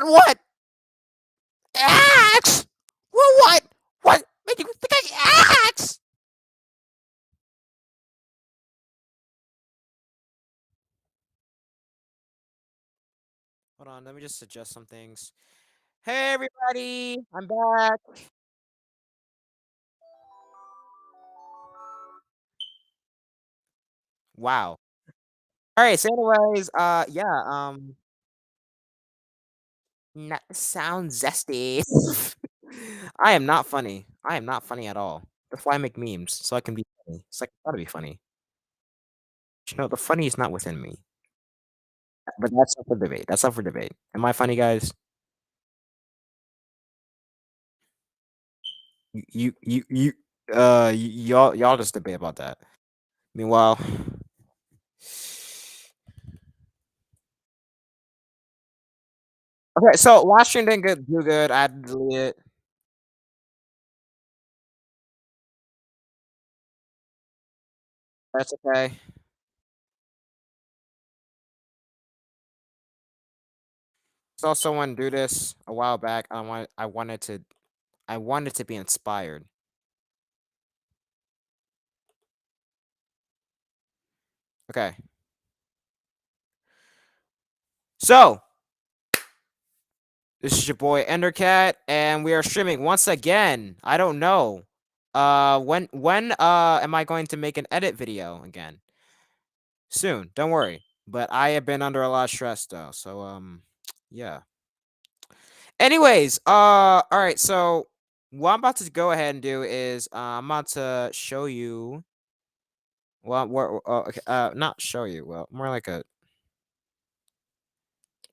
What? Axe? What made you think I axe? Hold on, let me just suggest some things. Hey everybody, I'm back. Wow. All right. So, anyways, sounds zesty. I am not funny. I am not funny at all. That's why I make memes, so I can be funny. It's like gotta be funny. You know, the funny is not within me. But that's up for debate. That's up for debate. Am I funny, guys? Y'all just debate about that. Meanwhile, okay. So last stream didn't do good. I had to delete it. That's okay. Saw someone do this a while back. I wanted to be inspired. Okay. So this is your boy Endercat, and we are streaming once again. I don't know. When am I going to make an edit video again? Soon. Don't worry. But I have been under a lot of stress though. So yeah. Anyways, all right. So what I'm about to go ahead and do is I'm about to show you. Well, okay, not show you. Well, more like a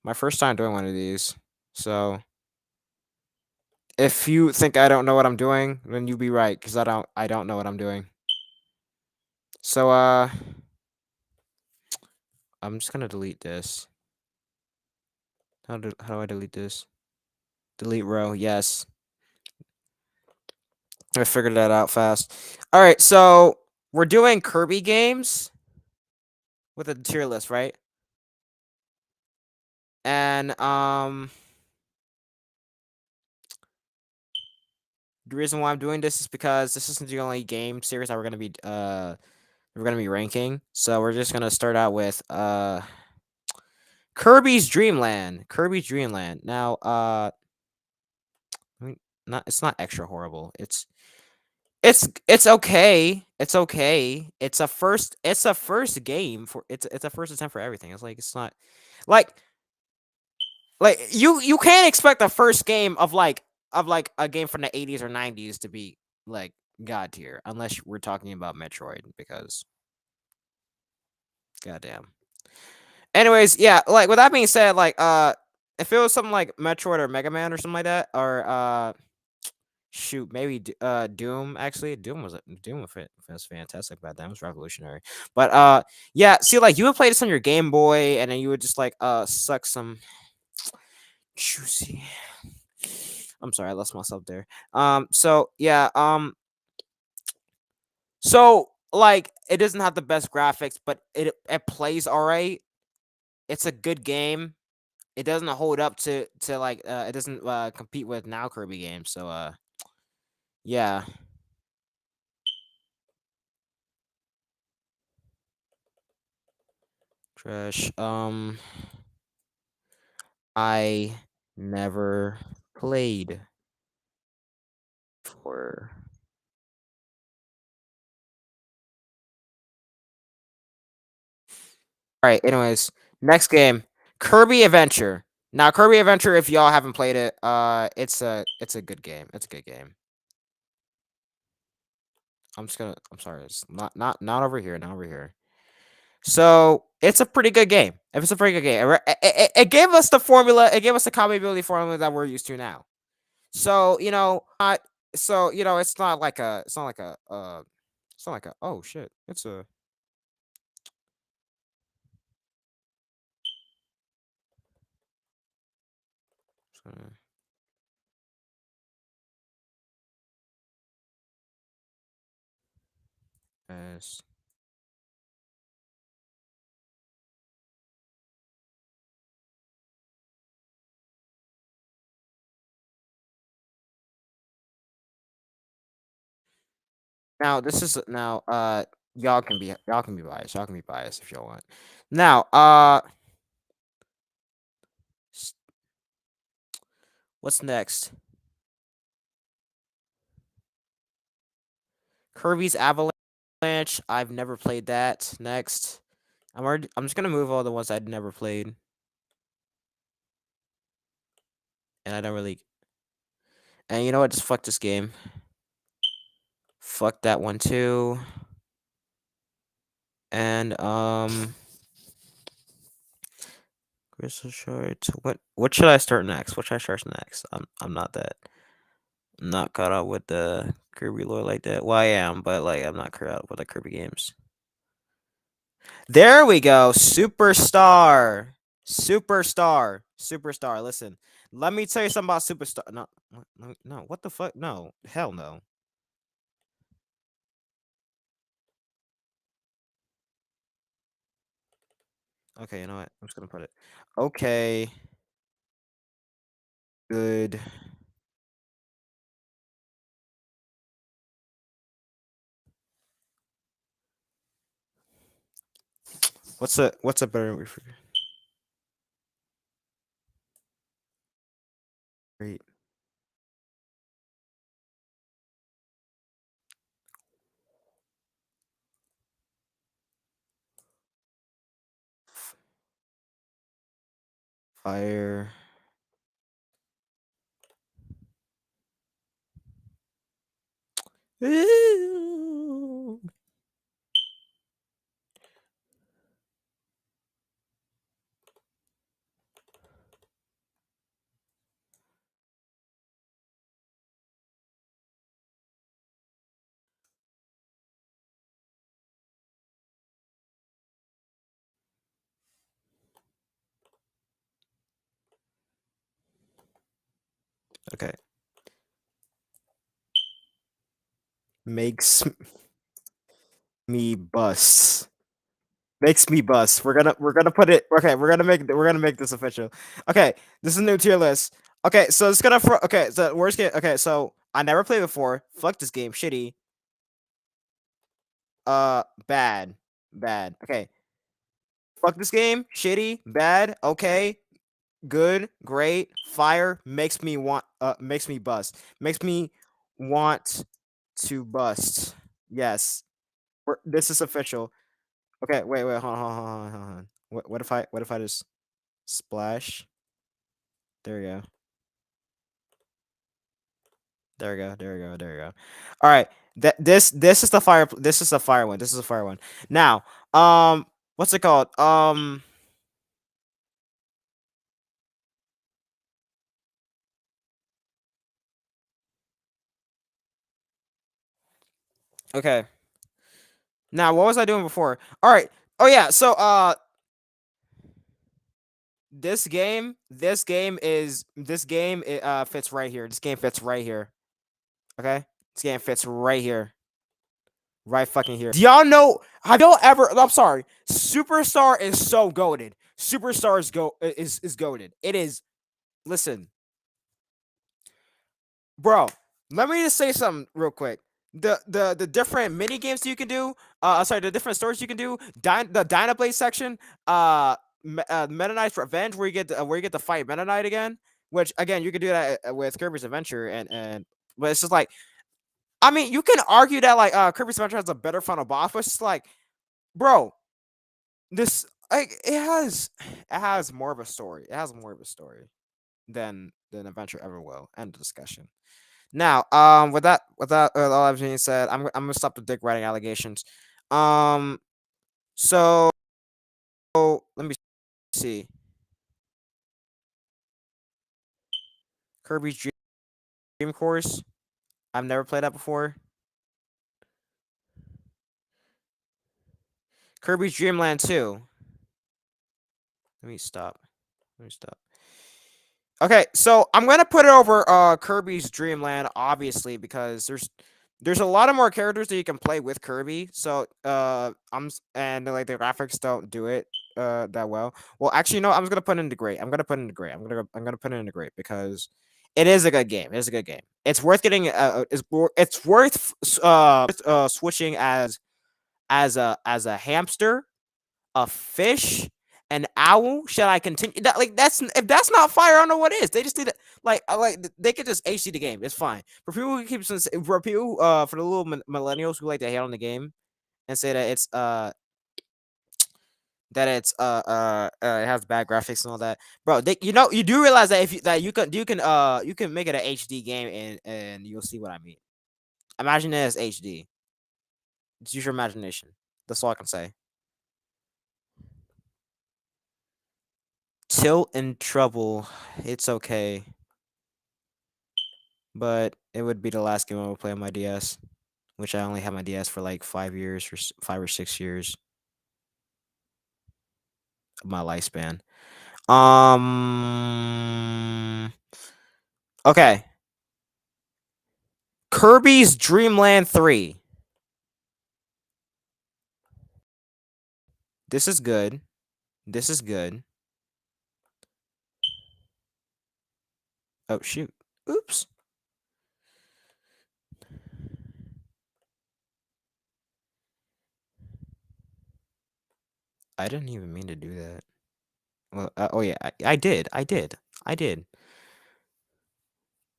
my first time doing one of these. So if you think I don't know what I'm doing, then you be right, because I don't know what I'm doing. So I'm just gonna delete this. How do I delete this? Delete row, yes. I figured that out fast. Alright, so we're doing Kirby games with a tier list, right? And the reason why I'm doing this is because this isn't the only game series that we're gonna be ranking. So we're just gonna start out with Kirby's Dream Land. Kirby's Dream Land. Now, I mean, not it's not extra horrible. It's okay. It's okay. It's a first game for it's a first attempt for everything. It's like it's not like you can't expect the first game of like a game from the 80s or 90s to be like god tier unless we're talking about Metroid because goddamn. Anyways, yeah, like with that being said, like if it was something like Metroid or Mega Man or something like that, or shoot, maybe Doom. Actually, Doom was fantastic back then. It was revolutionary. But yeah, see, like you would play this on your Game Boy, and then you would just like suck some juicy. I'm sorry, I lost myself there. So yeah, so like it doesn't have the best graphics, but it plays all right. It's a good game. It doesn't hold up to like it doesn't compete with now Kirby games. So yeah, trash. I never played for. All right. Anyways, next game, Kirby Adventure. Now, Kirby Adventure, if y'all haven't played it, it's a good game. It's a good game. I'm sorry. It's not over here. Not over here. So it's a pretty good game. If it's a pretty good game, it gave us the formula. It gave us the compatibility formula that we're used to now. So not. So it's not like a. It's not like a. It's not like a. Oh shit! It's a. Yes. Now this is now y'all can be biased. Y'all can be biased if y'all want. Now s- what's next? Kirby's Avalanche. I've never played that. Next. I'm just gonna move all the ones I'd never played. And I don't really and you know what? Just fuck this game. Fuck that one too. And Crystal Shards. What should I start next? What should I start next? I'm not that not caught up with the Kirby lore like that. Well, I am, but like I'm not caught up with the Kirby games. There we go. Superstar. Superstar. Superstar. Listen. Let me tell you something about Superstar. No, no, what the fuck? No. Hell no. Okay, you know what? I'm just gonna put it. Okay. Good. What's a better word for great? Fire. Okay. Makes me bust. Makes me bust. We're gonna put it. Okay, we're gonna make this official. Okay, this is a new tier list. Okay, so it's gonna. Okay, so worst game. Okay, so I never played before. Fuck this game. Shitty. Bad. Bad. Okay. Fuck this game. Shitty. Bad. Okay. Good. Great. Fire. Makes me want. Makes me bust. Makes me want to bust. Yes. This is official. Okay. Wait. Hold on. Hold on. Hold on. Hold on. What if I just splash? There we go. There we go. There we go. There we go. All right. This is the fire. This is the fire one. This is the fire one. Now, what's it called? Okay. Now, what was I doing before? All right. Oh yeah. So, this game fits right here. This game fits right here. Okay. This game fits right here. Right fucking here. Do y'all know? Have y'all ever? I'm sorry. Superstar is so goaded. Superstar is goaded. It is. Listen, bro. Let me just say something real quick. The different mini games you can do. Sorry, the different stories you can do. The Dynablade section. Meta Knight's Revenge, where you get to fight Meta Knight again. Which again, you can do that with Kirby's Adventure, but it's just like, I mean, you can argue that like Kirby's Adventure has a better final boss, but it's just like, bro, this like it has more of a story. It has more of a story than Adventure ever will. End of discussion. Now, with all that being said, I'm gonna stop the dick writing allegations. Um, so let me see. Kirby's Dream Course. I've never played that before. Kirby's Dream Land 2. Let me stop. Let me stop. Okay, so I'm gonna put it over Kirby's Dream Land, obviously, because there's a lot of more characters that you can play with Kirby. So and like the graphics don't do it that well. Well, actually, no, I'm just gonna put it into great. I'm gonna put it into great. I'm gonna put it into great because It is a good game. It is a good game. It's worth getting. It's worth switching as a hamster, a fish, an owl. Should I continue? That's if that's not fire, I don't know what is. They just need it. They could just HD the game. It's fine for people who keep for people for the little millennials who like to hate on the game and say that it has bad graphics and all that, bro. You do realize that if you that you can make it an HD game and you'll see what I mean. Imagine it as HD. Just use your imagination. That's all I can say. Tilt and trouble. It's okay, but it would be the last game I would play on my DS, which I only had my DS for like 5 years or 5 or 6 years of my lifespan. Um. Okay. Kirby's Dream Land 3. This is good. This is good. Oh shoot. Oops. I didn't even mean to do that. Well, oh yeah, I did. I did. I did.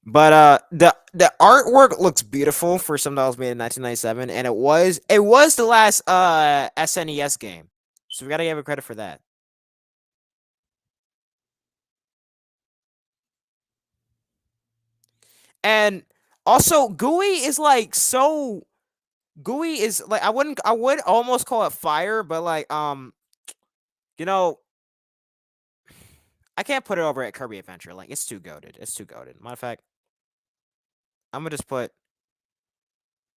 But the artwork looks beautiful for something that was made in 1997, and it was the last SNES game, so we gotta give it credit for that. And also, GUI is like so. GUI is like I would almost call it fire, but you know I can't put it over at Kirby Adventure. Like it's too goaded. It's too goaded. Matter of fact, I'm gonna just put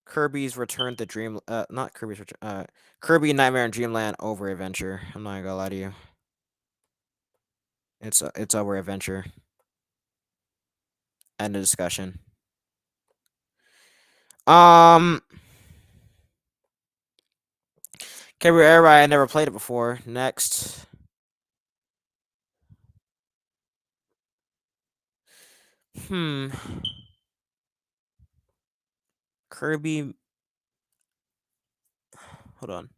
Kirby's Return to Dream. Not Kirby's Return. Kirby Nightmare in Dreamland over Adventure. I'm not gonna lie to you. It's over Adventure. End of discussion. Um, Kirby Air Ride. I never played it before. Next. Hmm. Kirby. Hold on.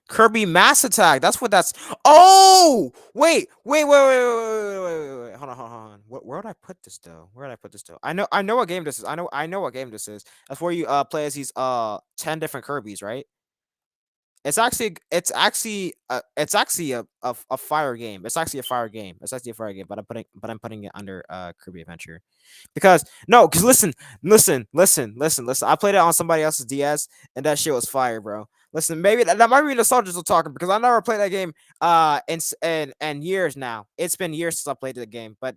Kirby Mass Attack. That's what that's. Oh, wait. Hold on. Where would I put this though? Where would I put this though? I know what game this is. I know what game this is. That's where you play as these 10 different Kirby's, right? It's actually a fire game. It's actually a fire game. It's actually a fire game, but I'm putting it under Kirby Adventure. Because listen. I played it on somebody else's DS and that shit was fire, bro. Listen, maybe that might be nostalgic talking because I never played that game in years now. It's been years since I played the game, but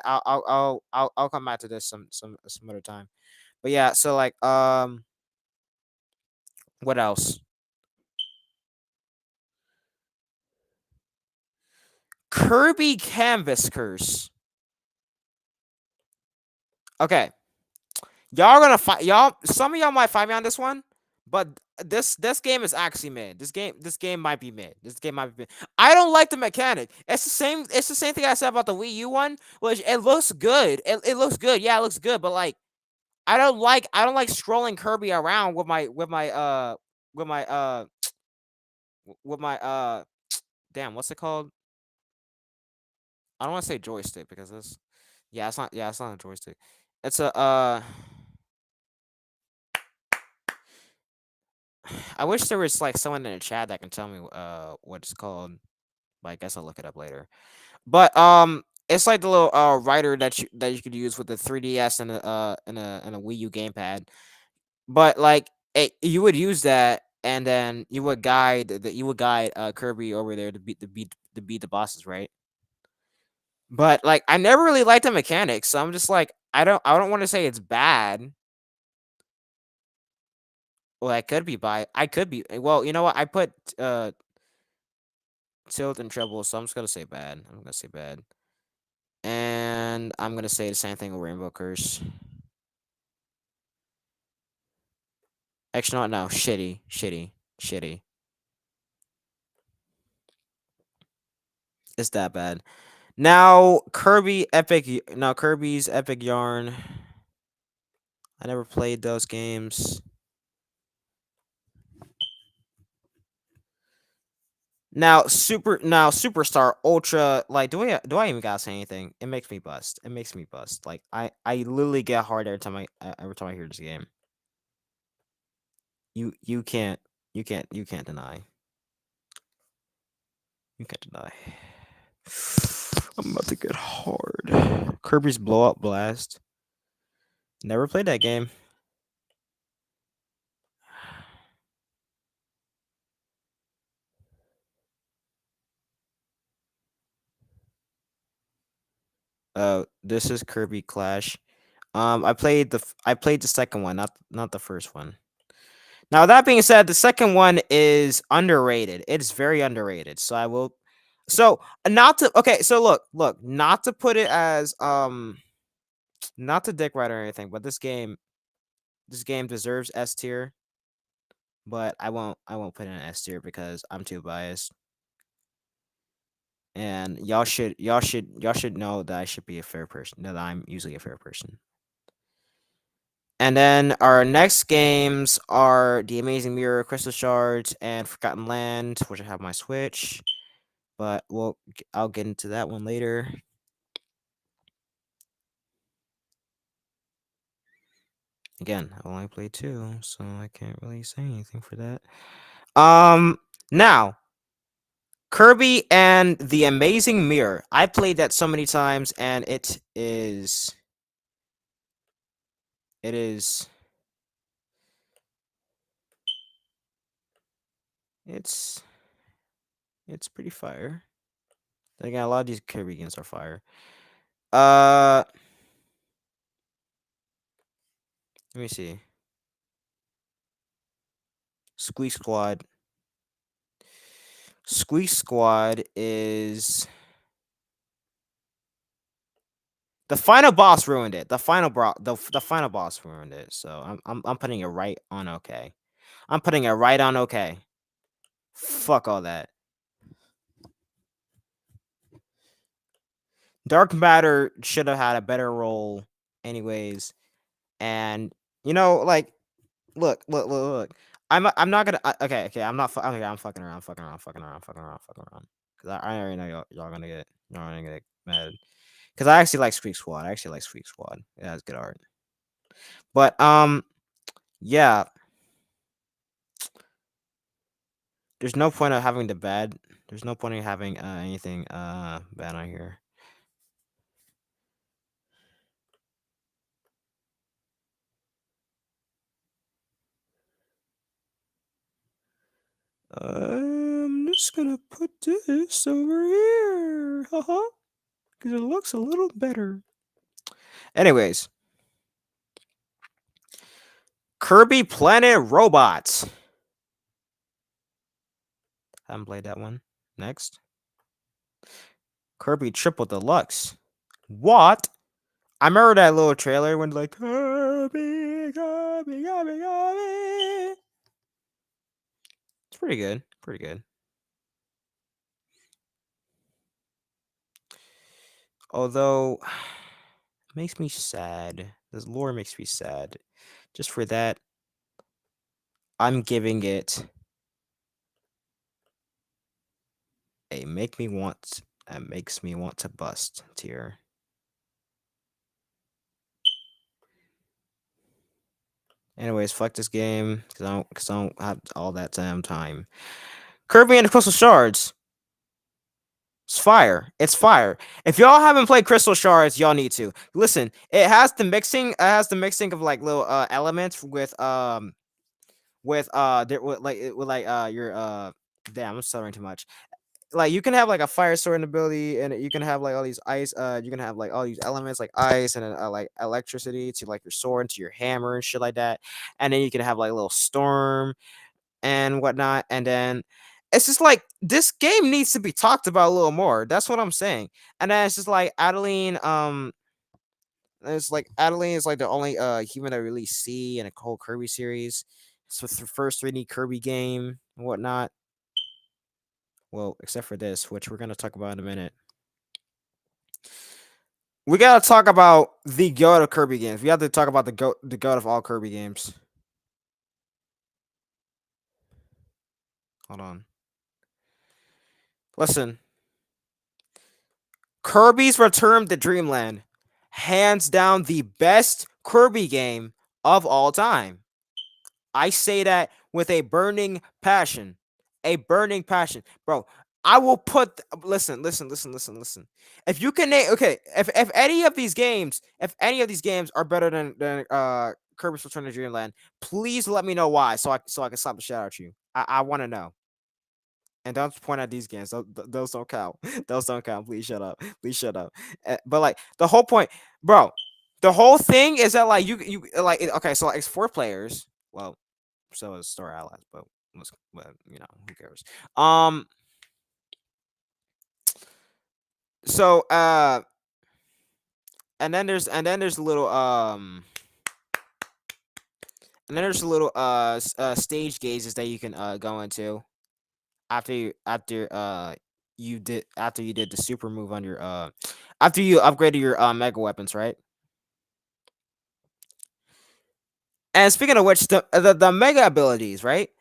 I'll come back to this some other time. But yeah, so what else? Kirby Canvas Curse. Okay, y'all gonna fight y'all. Some of y'all might fight me on this one, but this game is actually mid. This game might be mid. This game might be mid. I don't like the mechanic. It's the same. It's the same thing I said about the Wii U one, which it looks good. It looks good. Yeah, it looks good. But like, I don't like scrolling Kirby around with my with my damn, what's it called? I don't want to say joystick because it's it's not a joystick. It's a I wish there was like someone in the chat that can tell me what it's called, but I guess I'll look it up later. But it's like the little writer that you could use with the 3DS and a Wii U gamepad. But like you would use that and then you would guide Kirby over there to beat the bosses, right? But like I never really liked the mechanics, so I'm just like I don't want to say it's bad. Well, I could be well, you know what? I put tilt and treble, so I'm just gonna say bad. I'm gonna say bad. And I'm gonna say the same thing with Rainbow Curse. Actually, no, shitty. It's that bad. Now Kirby's Epic Yarn. I never played those games. Now Superstar Ultra, like do I even gotta say anything? It makes me bust. It makes me bust. Like I literally get hard every time I hear this game. You can't you can't deny. You can't deny. I'm about to get hard. Kirby's Blow Up Blast. Never played that game. This is Kirby Clash. I played the second one, not the first one. Now that being said, the second one is underrated. It's very underrated. So I will. So not to okay. So look, not to put it as not to dick ride or anything, but this game deserves S tier. But I won't put it in S tier because I'm too biased. And y'all should know that I should be a fair person. That I'm usually a fair person. And then our next games are The Amazing Mirror, Crystal Shards, and Forgotten Land, which I have on my Switch. But I'll get into that one later. Again, I only played 2, so I can't really say anything for that. Now Kirby and the Amazing Mirror. I played that so many times, and it is it's it's pretty fire. Then again, a lot of these Kirby games are fire. Let me see. Squeak Squad. Squeak Squad is the final boss ruined it. The final boss ruined it. So I'm putting it right on okay. I'm putting it right on okay. Fuck all that. Dark Matter should have had a better role, anyways. And you know, like, look. I'm not gonna. Okay. Okay. I'm fucking around. Because I already know y'all gonna get mad. Because I actually like Squeak Squad. It has good art. But yeah. There's no point of having the bad. There's no point in having anything bad on here. I'm just gonna put this over here, haha, because it looks a little better. Anyways, Kirby Planet Robots. Haven't played that one. Next, Kirby Triple Deluxe. What? I remember that little trailer when like Kirby. It's pretty good. Pretty good. Although, it makes me sad. This lore makes me sad. Just for that, I'm giving it a makes me want to bust tier. Anyways, fuck this game because I don't have all that time. Kirby and the Crystal Shards. It's fire. It's fire. If y'all haven't played Crystal Shards, y'all need to listen. It has the mixing. It has the mixing of like little elements with your damn. I'm stuttering too much. Like you can have like a fire sword ability, and you can have like all these ice. You can have like all these elements like ice and like electricity to like your sword and to your hammer and shit like that. And then you can have like a little storm and whatnot. And then it's just like this game needs to be talked about a little more. That's what I'm saying. And then it's just like Adeline. It's like Adeline is like the only human I really see in a whole Kirby series. So it's the first 3D Kirby game and whatnot. Well, except for this, which we're gonna talk about in a minute. We gotta talk about the goat of Kirby games. We have to talk about the goat of all Kirby games. Hold on. Listen, Kirby's Return to Dreamland, hands down the best Kirby game of all time. I say that with a burning passion. A burning passion. Bro, I will put listen. If you can name okay, if any of these games, are better than Kirby's Return to Dreamland, please let me know why so I can slap the shit out of you. I want to know. And don't point at these games. Those don't count. Those don't count. Please shut up. Please shut up. But like the whole point, bro. The whole thing is that like you like okay, so like, it's 4 players. Well, so is Star Allies, but you know who cares. Um. So and then there's a little stage gazes that you can go into after you did the super move on your after you upgraded your mega weapons, right? And speaking of which, the mega abilities, right?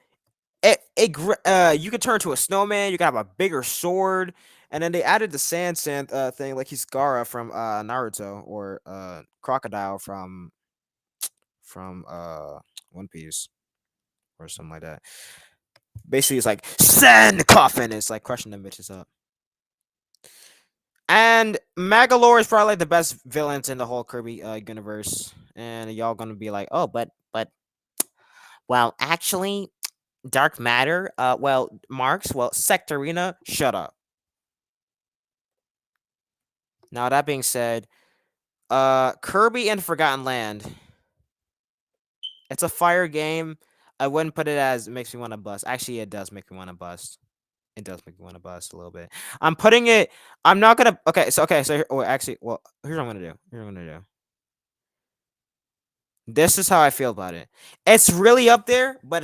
You can turn to a snowman. You can have a bigger sword, and then they added the sand thing, like he's Gara from Naruto or Crocodile from One Piece or something like that. Basically, it's like sand coffin. It's like crushing them bitches up. And Magalore is probably like the best villains in the whole Kirby universe. And y'all gonna be like, oh, but well, actually, Dark Matter. Well, Marks. Well, Sectorina. Shut up. Now that being said, Kirby and Forgotten Land. It's a fire game. I wouldn't put it as makes me want to bust. Actually, it does make me want to bust. It does make me want to bust a little bit. I'm putting it. I'm not gonna. Actually, well, here's what I'm gonna do. Here's what I'm gonna do. This is how I feel about it. It's really up there, but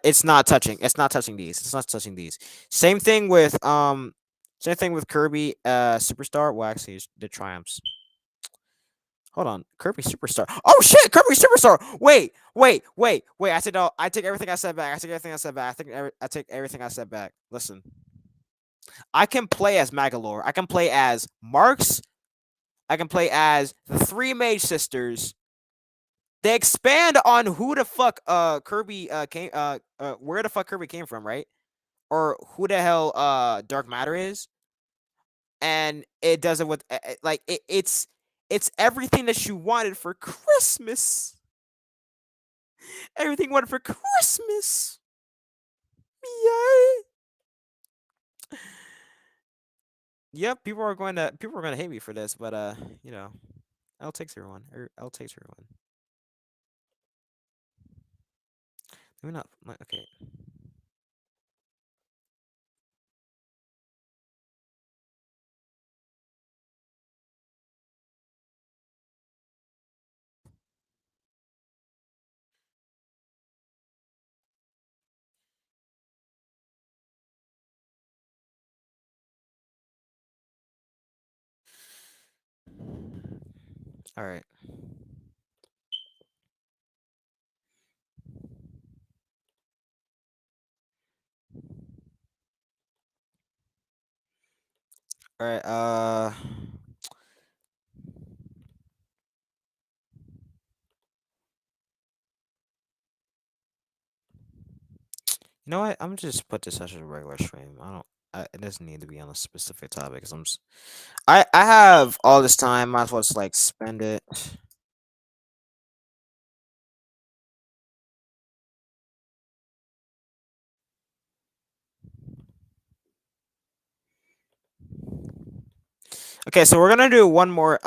it's not touching. It's not touching these. It's not touching these. Same thing with same thing with Kirby Superstar. Well, actually, it's the Triumphs. Hold on, Kirby Superstar. Oh shit, Kirby Superstar. Wait. I said no. I take everything I said back. I take everything I said back. I take everything I said back. Listen, I can play as Magalore. I can play as Marks. I can play as the 3 Mage Sisters. They expand on who the fuck Kirby came where the fuck Kirby came from, right? Or who the hell Dark Matter is, and it does it with like it's everything that you wanted for Christmas. Everything you wanted for Christmas. Yay! Yep, people are going to hate me for this, but you know, L takes everyone. L takes everyone. Maybe not. Okay. All right. All right. You know what? I'm just put this as a regular stream. I don't. It doesn't need to be on a specific topic. Cause I have all this time. Might as well just like spend it. Okay, so we're gonna do one more.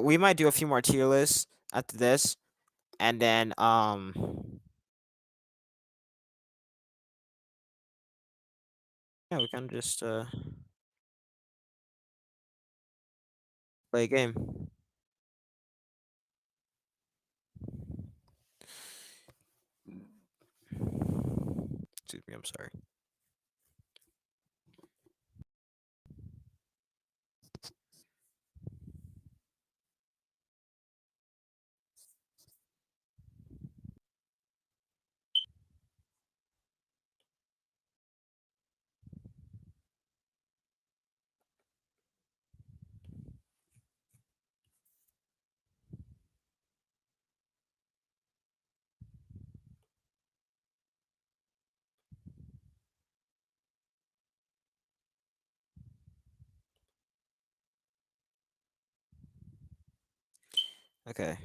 We might do a few more tier lists after this, and then yeah, we can just play a game. Excuse me. I'm sorry. Okay.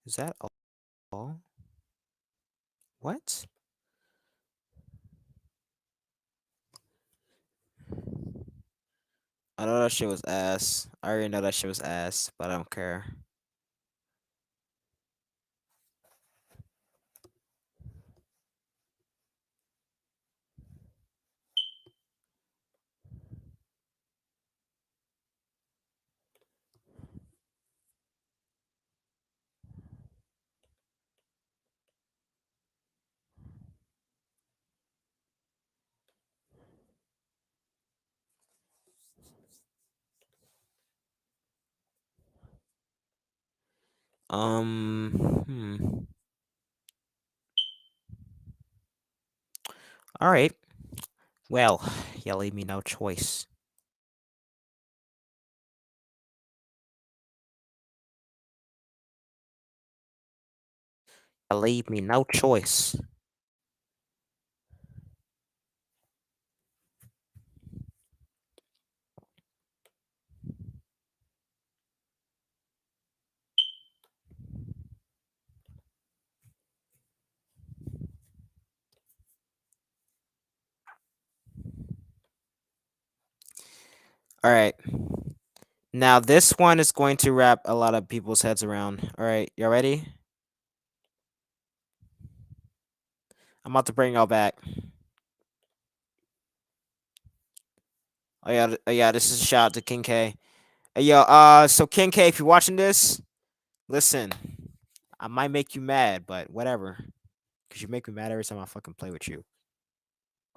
Is that all? What? I know that shit was ass. I already know that shit was ass, but I don't care. Hmm. All right. Well, you leave me no choice. You leave me no choice. All right. Now this one is going to wrap a lot of people's heads around. All right, y'all ready? I'm about to bring y'all back. Oh yeah, this is a shout out to King K. Hey yo, so King K, if you're watching this, listen, I might make you mad, but whatever, cause you make me mad every time I fucking play with you.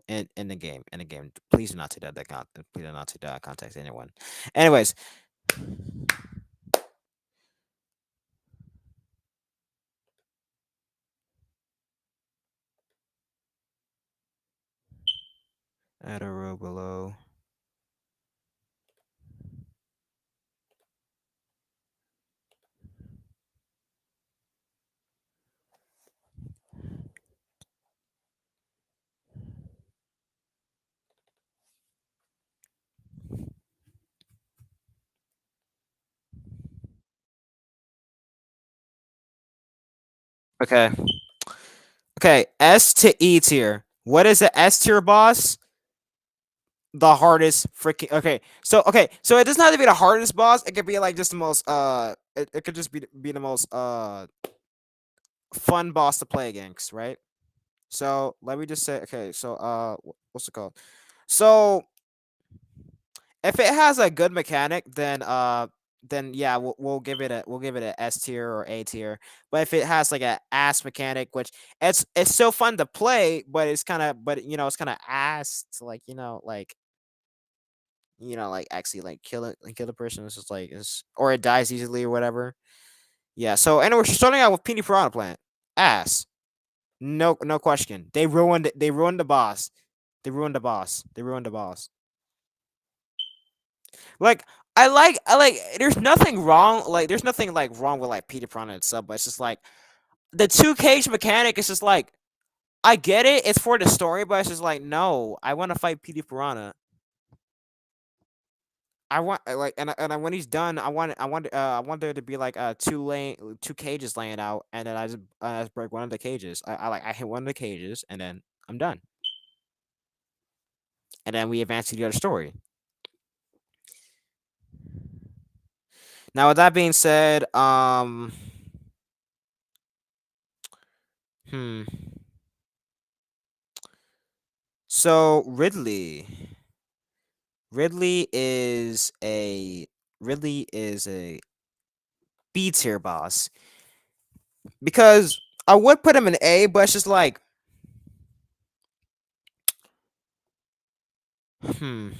In the game, in the game. Please do not take that please do not take that contact anyone. Anyways, add a row below. Okay. Okay, S to E tier. What is the S tier boss? The hardest freaking so it doesn't have to be the hardest boss. It could be like just the most it could just be the most fun boss to play against, right? So let me just say okay, so what's it called? So if it has a good mechanic, then yeah, we'll give it a S tier or A tier. But if it has like a ass mechanic, which it's so fun to play, but it's kind of it's kind of ass to like like actually like kill the person. It's just like it's or it dies easily or whatever. Yeah. So anyway, we're starting out with Peony Piranha Plant. Ass. No question. They ruined the boss. They ruined the boss. They ruined the boss. Like I like there's nothing wrong there's nothing like wrong with like Peter Piranha itself, but it's just like the two cage mechanic is just like I get it, it's for the story, but it's just like no, I want to fight Peter Piranha. I want like when he's done, I want there to be like two cages laying out, and then I just break one of the cages. I hit one of the cages, and then I'm done. And then we advance to the other story. Now, with that being said, hmm. So Ridley is a Ridley is a B tier boss because I would put him in A, but it's just like hmm.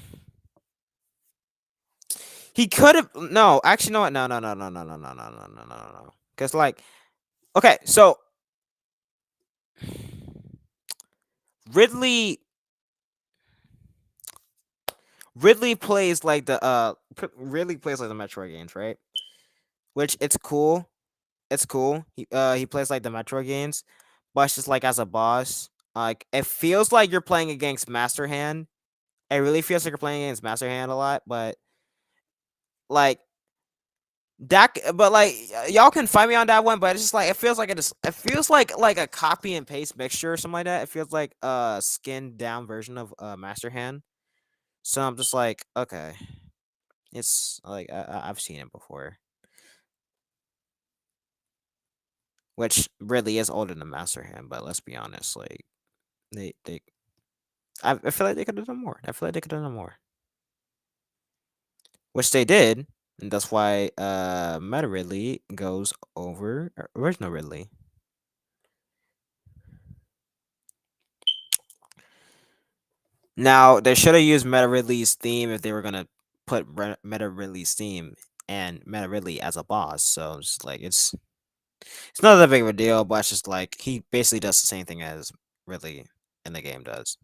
He could have no, actually no, no. Because like okay, so Ridley Ridley plays like Ridley plays like the Metroid games, right? Which it's cool. It's cool. He plays like the Metroid games, but it's just like as a boss, like it feels like you're playing against Master Hand. It really feels like you're playing against Master Hand a lot, but like that. But like y'all can find me on that one. But it's just like it feels like a copy and paste mixture or something like that. It feels like a skinned down version of Master Hand. So I'm just like, okay, it's like I've seen it before, which really is older than Master Hand. But let's be honest, like they I feel like they could have done more. I feel like they could have done more, which they did, and that's why Meta Ridley goes over original Ridley. Now they should have used Meta Ridley's theme if they were gonna put Meta Ridley's theme and Meta Ridley as a boss. So it's like it's not that big of a deal, but it's just like he basically does the same thing as Ridley in the game does.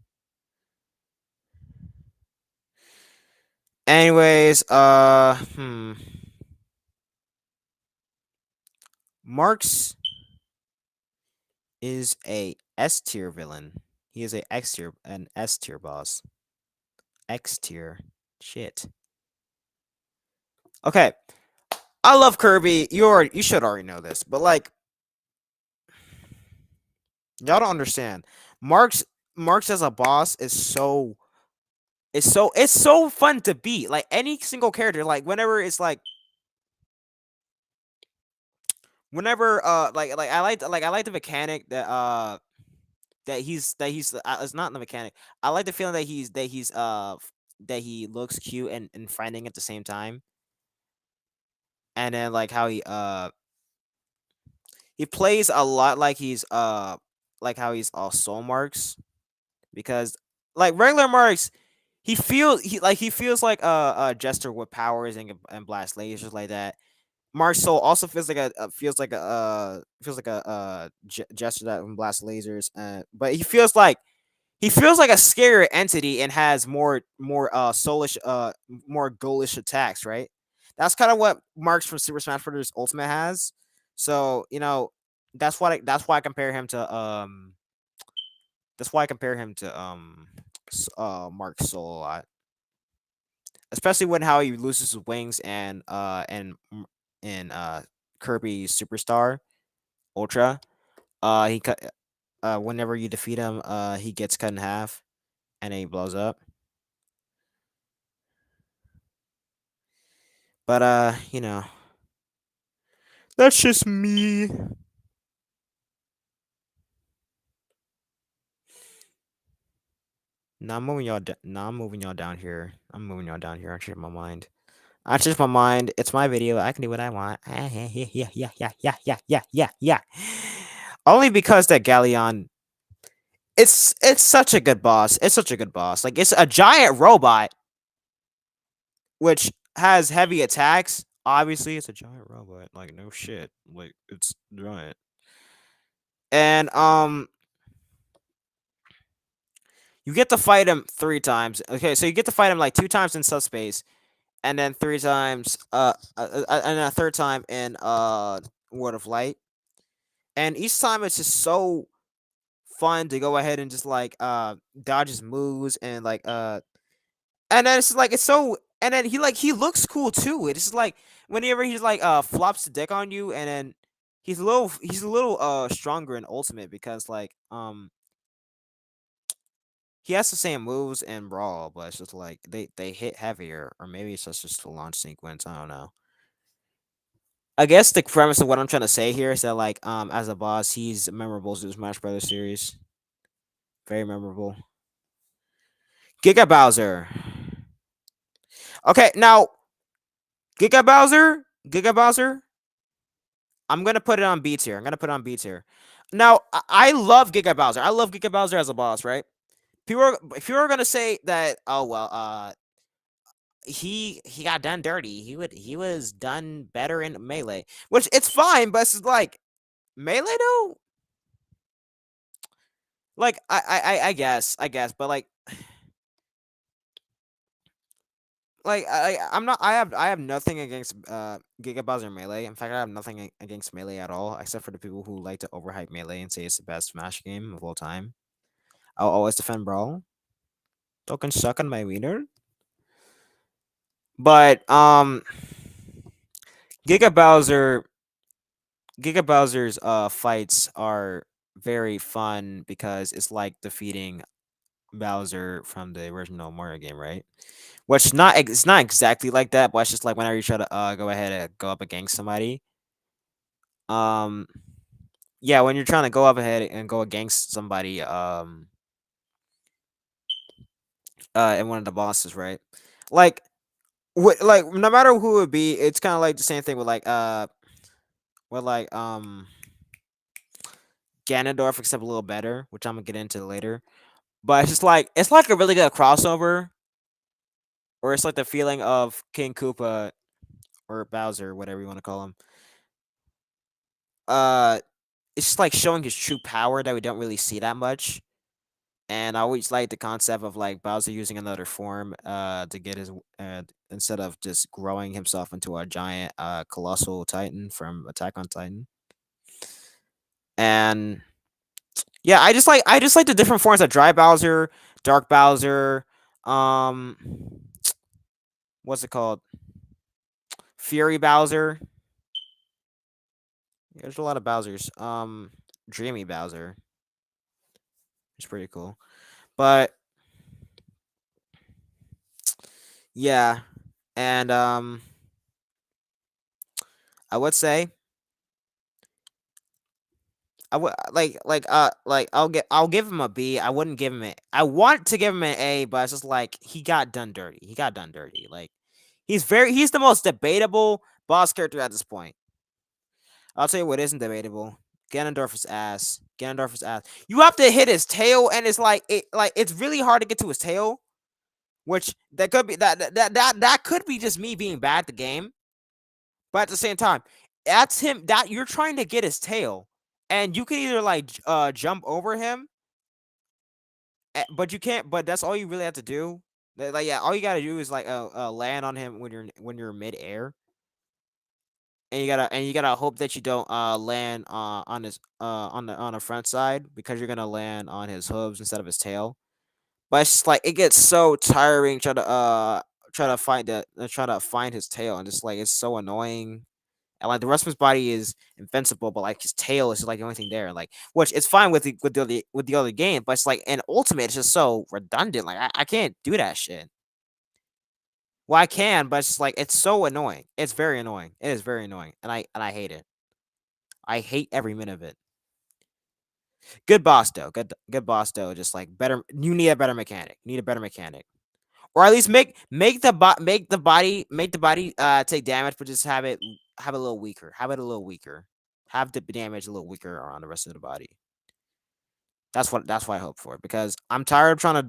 Anyways, Marks is a S tier villain. He is a X tier, an S tier boss. X tier. Shit. Okay. I love Kirby. You should already know this, but like y'all don't understand. Marks as a boss is it's so fun to beat. Like any single character, like whenever I like the mechanic that he's it's not the mechanic. I like the feeling that he looks cute and frightening at the same time. And then like how he plays a lot like how he's all soul marks, because like regular marks he feels like a jester with powers and blast lasers like that. Mark Soul also feels like a jester that can blast lasers, but he feels like a scarier entity and has more soulish more ghoulish attacks, right? That's kind of what Marks from Super Smash Bros. Ultimate has. So that's why I compare him to Mark Soul a lot, especially when how he loses his wings and Kirby Superstar Ultra. He cut whenever you defeat him, he gets cut in half and then he blows up. But that's just me. Now I'm moving y'all. Now I'm moving y'all down here. I'm moving y'all down here. I changed my mind. I changed my mind. It's my video. I can do what I want. Yeah. Only because that Galleon. It's such a good boss. It's such a good boss. Like it's a giant robot, which has heavy attacks. Obviously, it's a giant robot. Like no shit. Like it's giant. And you get to fight him 3 times. Okay, so you get to fight him like 2 times in subspace, and then 3 times, and a third time in World of Light. And each time it's just so fun to go ahead and just like dodge his moves and like and then it's like it's so and then he looks cool too. It's just like whenever he's like flops the deck on you, and then he's a little stronger in ultimate because like he has the same moves in Brawl, but it's just like they hit heavier, or maybe it's just the launch sequence. I don't know. I guess the premise of what I'm trying to say here is that like as a boss, he's memorable to the Smash Brothers series. Very memorable. Giga Bowser. Okay, now Giga Bowser. I'm gonna put it on B tier. I'm gonna put it on B tier. Now I love Giga Bowser. I love Giga Bowser as a boss, right? If you were gonna say that, oh well, he got done dirty. He was done better in melee, which it's fine, but it's like melee though. Like I guess, but I'm not I have nothing against Giga Bowser melee. In fact, I have nothing against melee at all, except for the people who like to overhype melee and say it's the best Smash game of all time. I'll always defend Brawl. Token suck on my wiener. But Giga Bowser Giga Bowser's fights are very fun because it's like defeating Bowser from the original Mario game, right? Which it's not exactly like that, but it's just like whenever you try to go ahead and go up against somebody. Um yeah, when you're trying to go up ahead and go against somebody in one of the bosses, right? Like like no matter who it would be, it's kind of like the same thing with like Ganondorf, except a little better, which I'm gonna get into later. But it's like a really good crossover, or it's like the feeling of King Koopa or Bowser, whatever you want to call him. Uh, it's just like showing his true power that we don't really see that much. And I always like the concept of like Bowser using another form to get his instead of just growing himself into a giant colossal titan from Attack on Titan. And yeah, I just like the different forms of Dry Bowser, Dark Bowser, um what's it called? Fury Bowser. There's a lot of Bowsers. Dreamy Bowser. It's pretty cool. But yeah, and I would say I would I'll give him a B. I wouldn't give him a I want to give him an A, but it's just like he got done dirty. He got done dirty. Like he's the most debatable boss character at this point. I'll tell you what isn't debatable. Ganondorf's ass. Ganondorf's ass. You have to hit his tail, and it's really hard to get to his tail. Which that could be that could be just me being bad at the game. But at the same time, that's him that you're trying to get his tail. And you can either jump over him, but you can't but that's all you really have to do. Like yeah, all you gotta do is land on him when you're mid air. And you gotta hope that you don't land on his on the front side because you're gonna land on his hooves instead of his tail. But it's just like it gets so tiring try to find his tail and just like it's so annoying. And like the rest of his body is invincible, but like his tail is like the only thing there. Like which it's fine with the other game, but it's like in ultimate it's just so redundant. Like I can't do that shit. Well, I can, but it's just like it's so annoying. It's very annoying. It is very annoying, and I hate it. I hate every minute of it. Good boss though. Good boss though. Just like better. You need a better mechanic. You need a better mechanic, or at least make the body take damage, but just have it a little weaker. Have it a little weaker. Have the damage a little weaker around the rest of the body. That's what I hope for because I'm tired of trying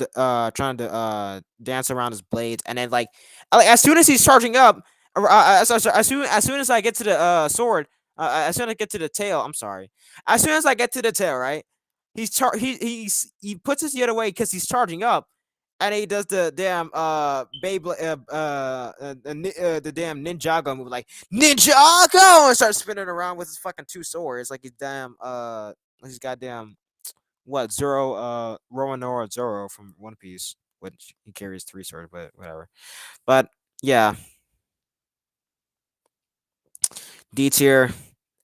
to dance around his blades and then like as soon as he's charging up as soon as I get to the sword as soon as I get to the tail I'm sorry as soon as I get to the tail right he puts his the other way because he's charging up and he does the damn the damn Ninjago move like Ninjago and starts spinning around with his fucking two swords like his goddamn what Zoro Romanora Zoro from One Piece, which he carries three swords, but whatever. But yeah, D tier.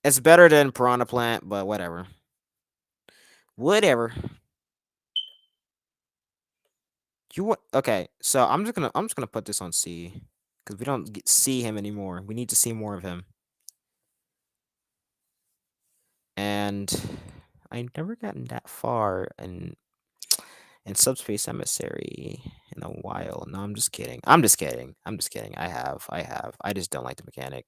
It's better than Piranha Plant, but whatever. Whatever. Okay, so I'm just gonna put this on C because we don't see him anymore. We need to see more of him. And I've never gotten that far in Subspace Emissary in a while. No, I'm just kidding. I'm just kidding. I'm just kidding. I have. I just don't like the mechanic.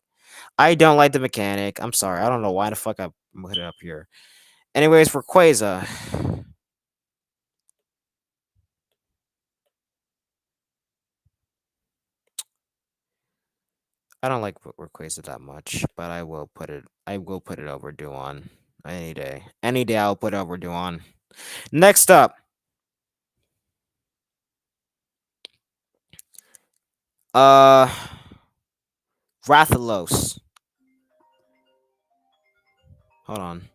I don't like the mechanic. I'm sorry. I don't know why the fuck I put it up here. Anyways, for Quasar, I don't like Rayquaza that much, but I will put it over Duon any day. Any day I'll put it over Duon. Next up, uh, Rathalos. Hold on.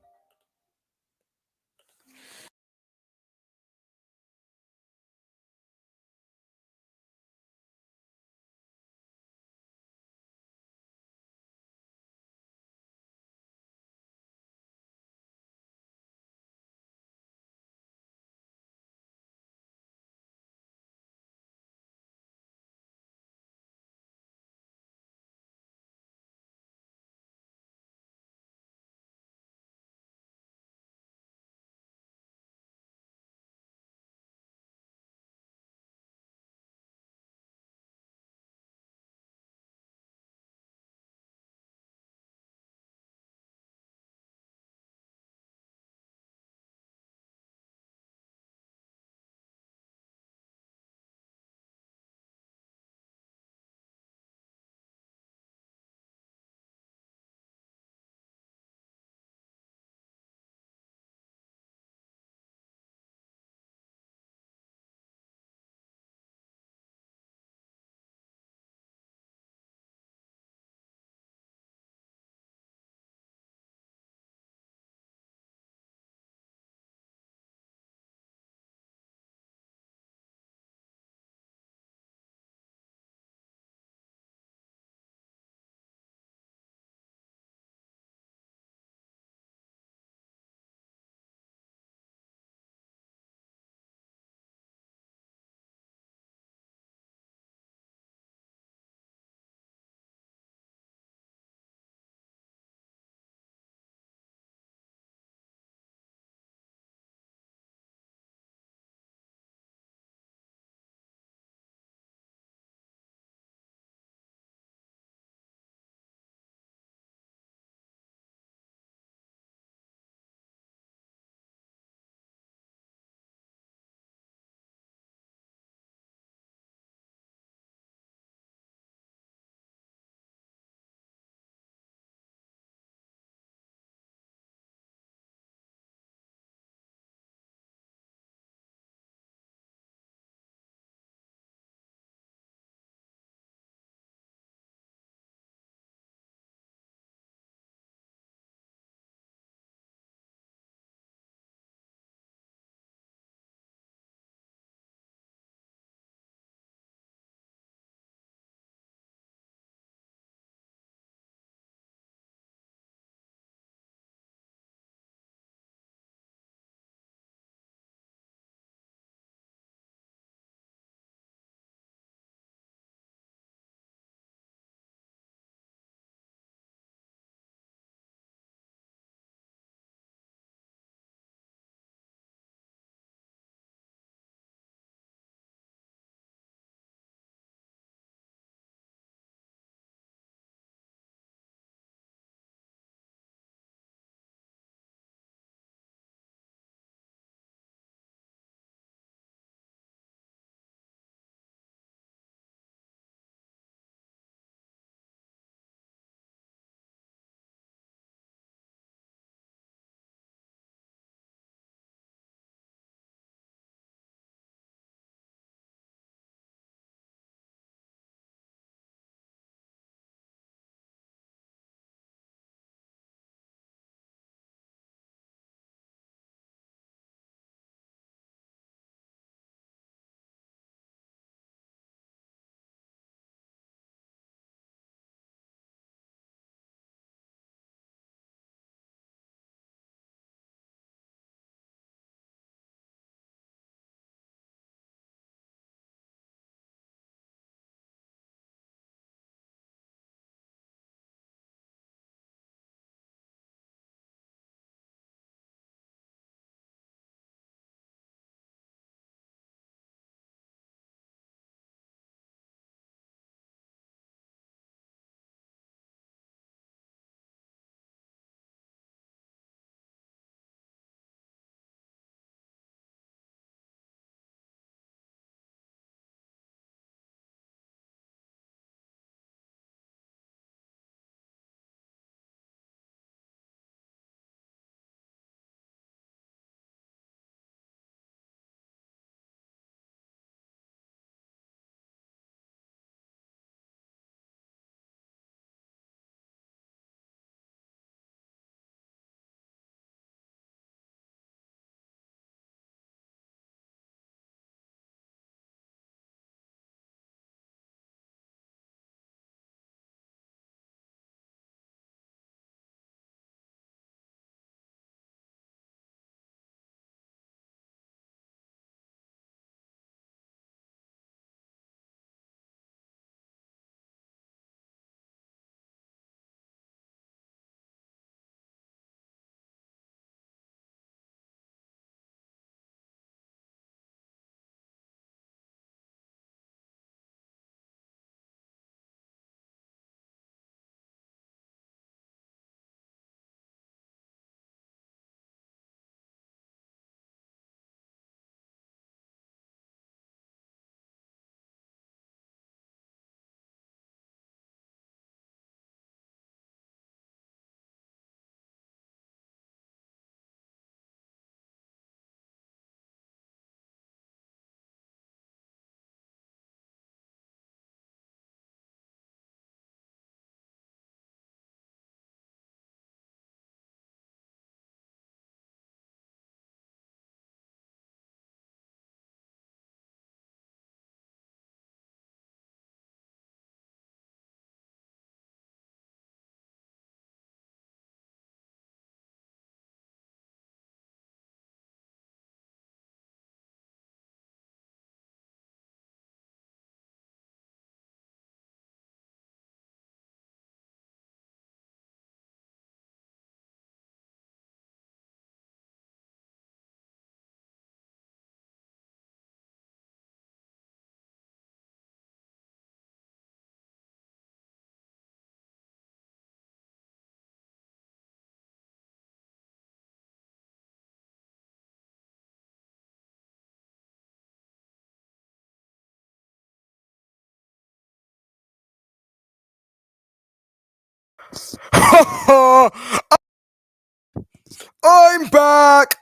I'm back.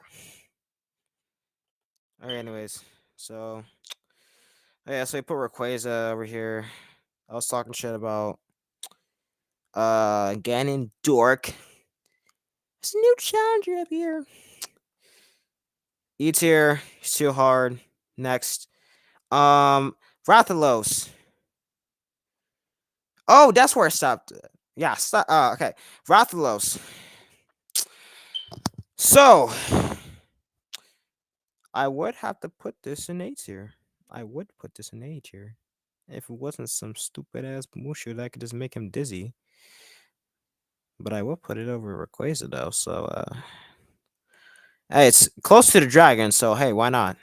All right. Anyways, so yeah, so we put Rayquaza over here. I was talking shit about Ganon Dork. It's a new challenger up here. E tier. He's too hard. Next, Rathalos. Oh, that's where I stopped. Yeah, stop. Okay, Rathalos. So, I would have to put this in A tier. I would put this in A tier if it wasn't some stupid ass Mushu that could just make him dizzy. But I will put it over Rayquaza though. So, hey, it's close to the dragon. So hey, why not?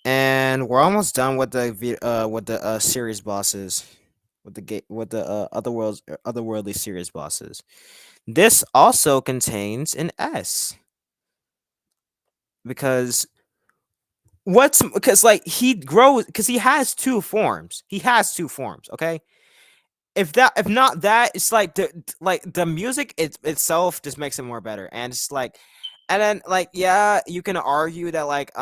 And we're almost done with the series bosses, with the otherworldly series bosses. This also contains an S because because like he grows because he has two forms. He has two forms. Okay, if not that, it's like the music itself just makes it more better, and it's like, and then like yeah, you can argue that like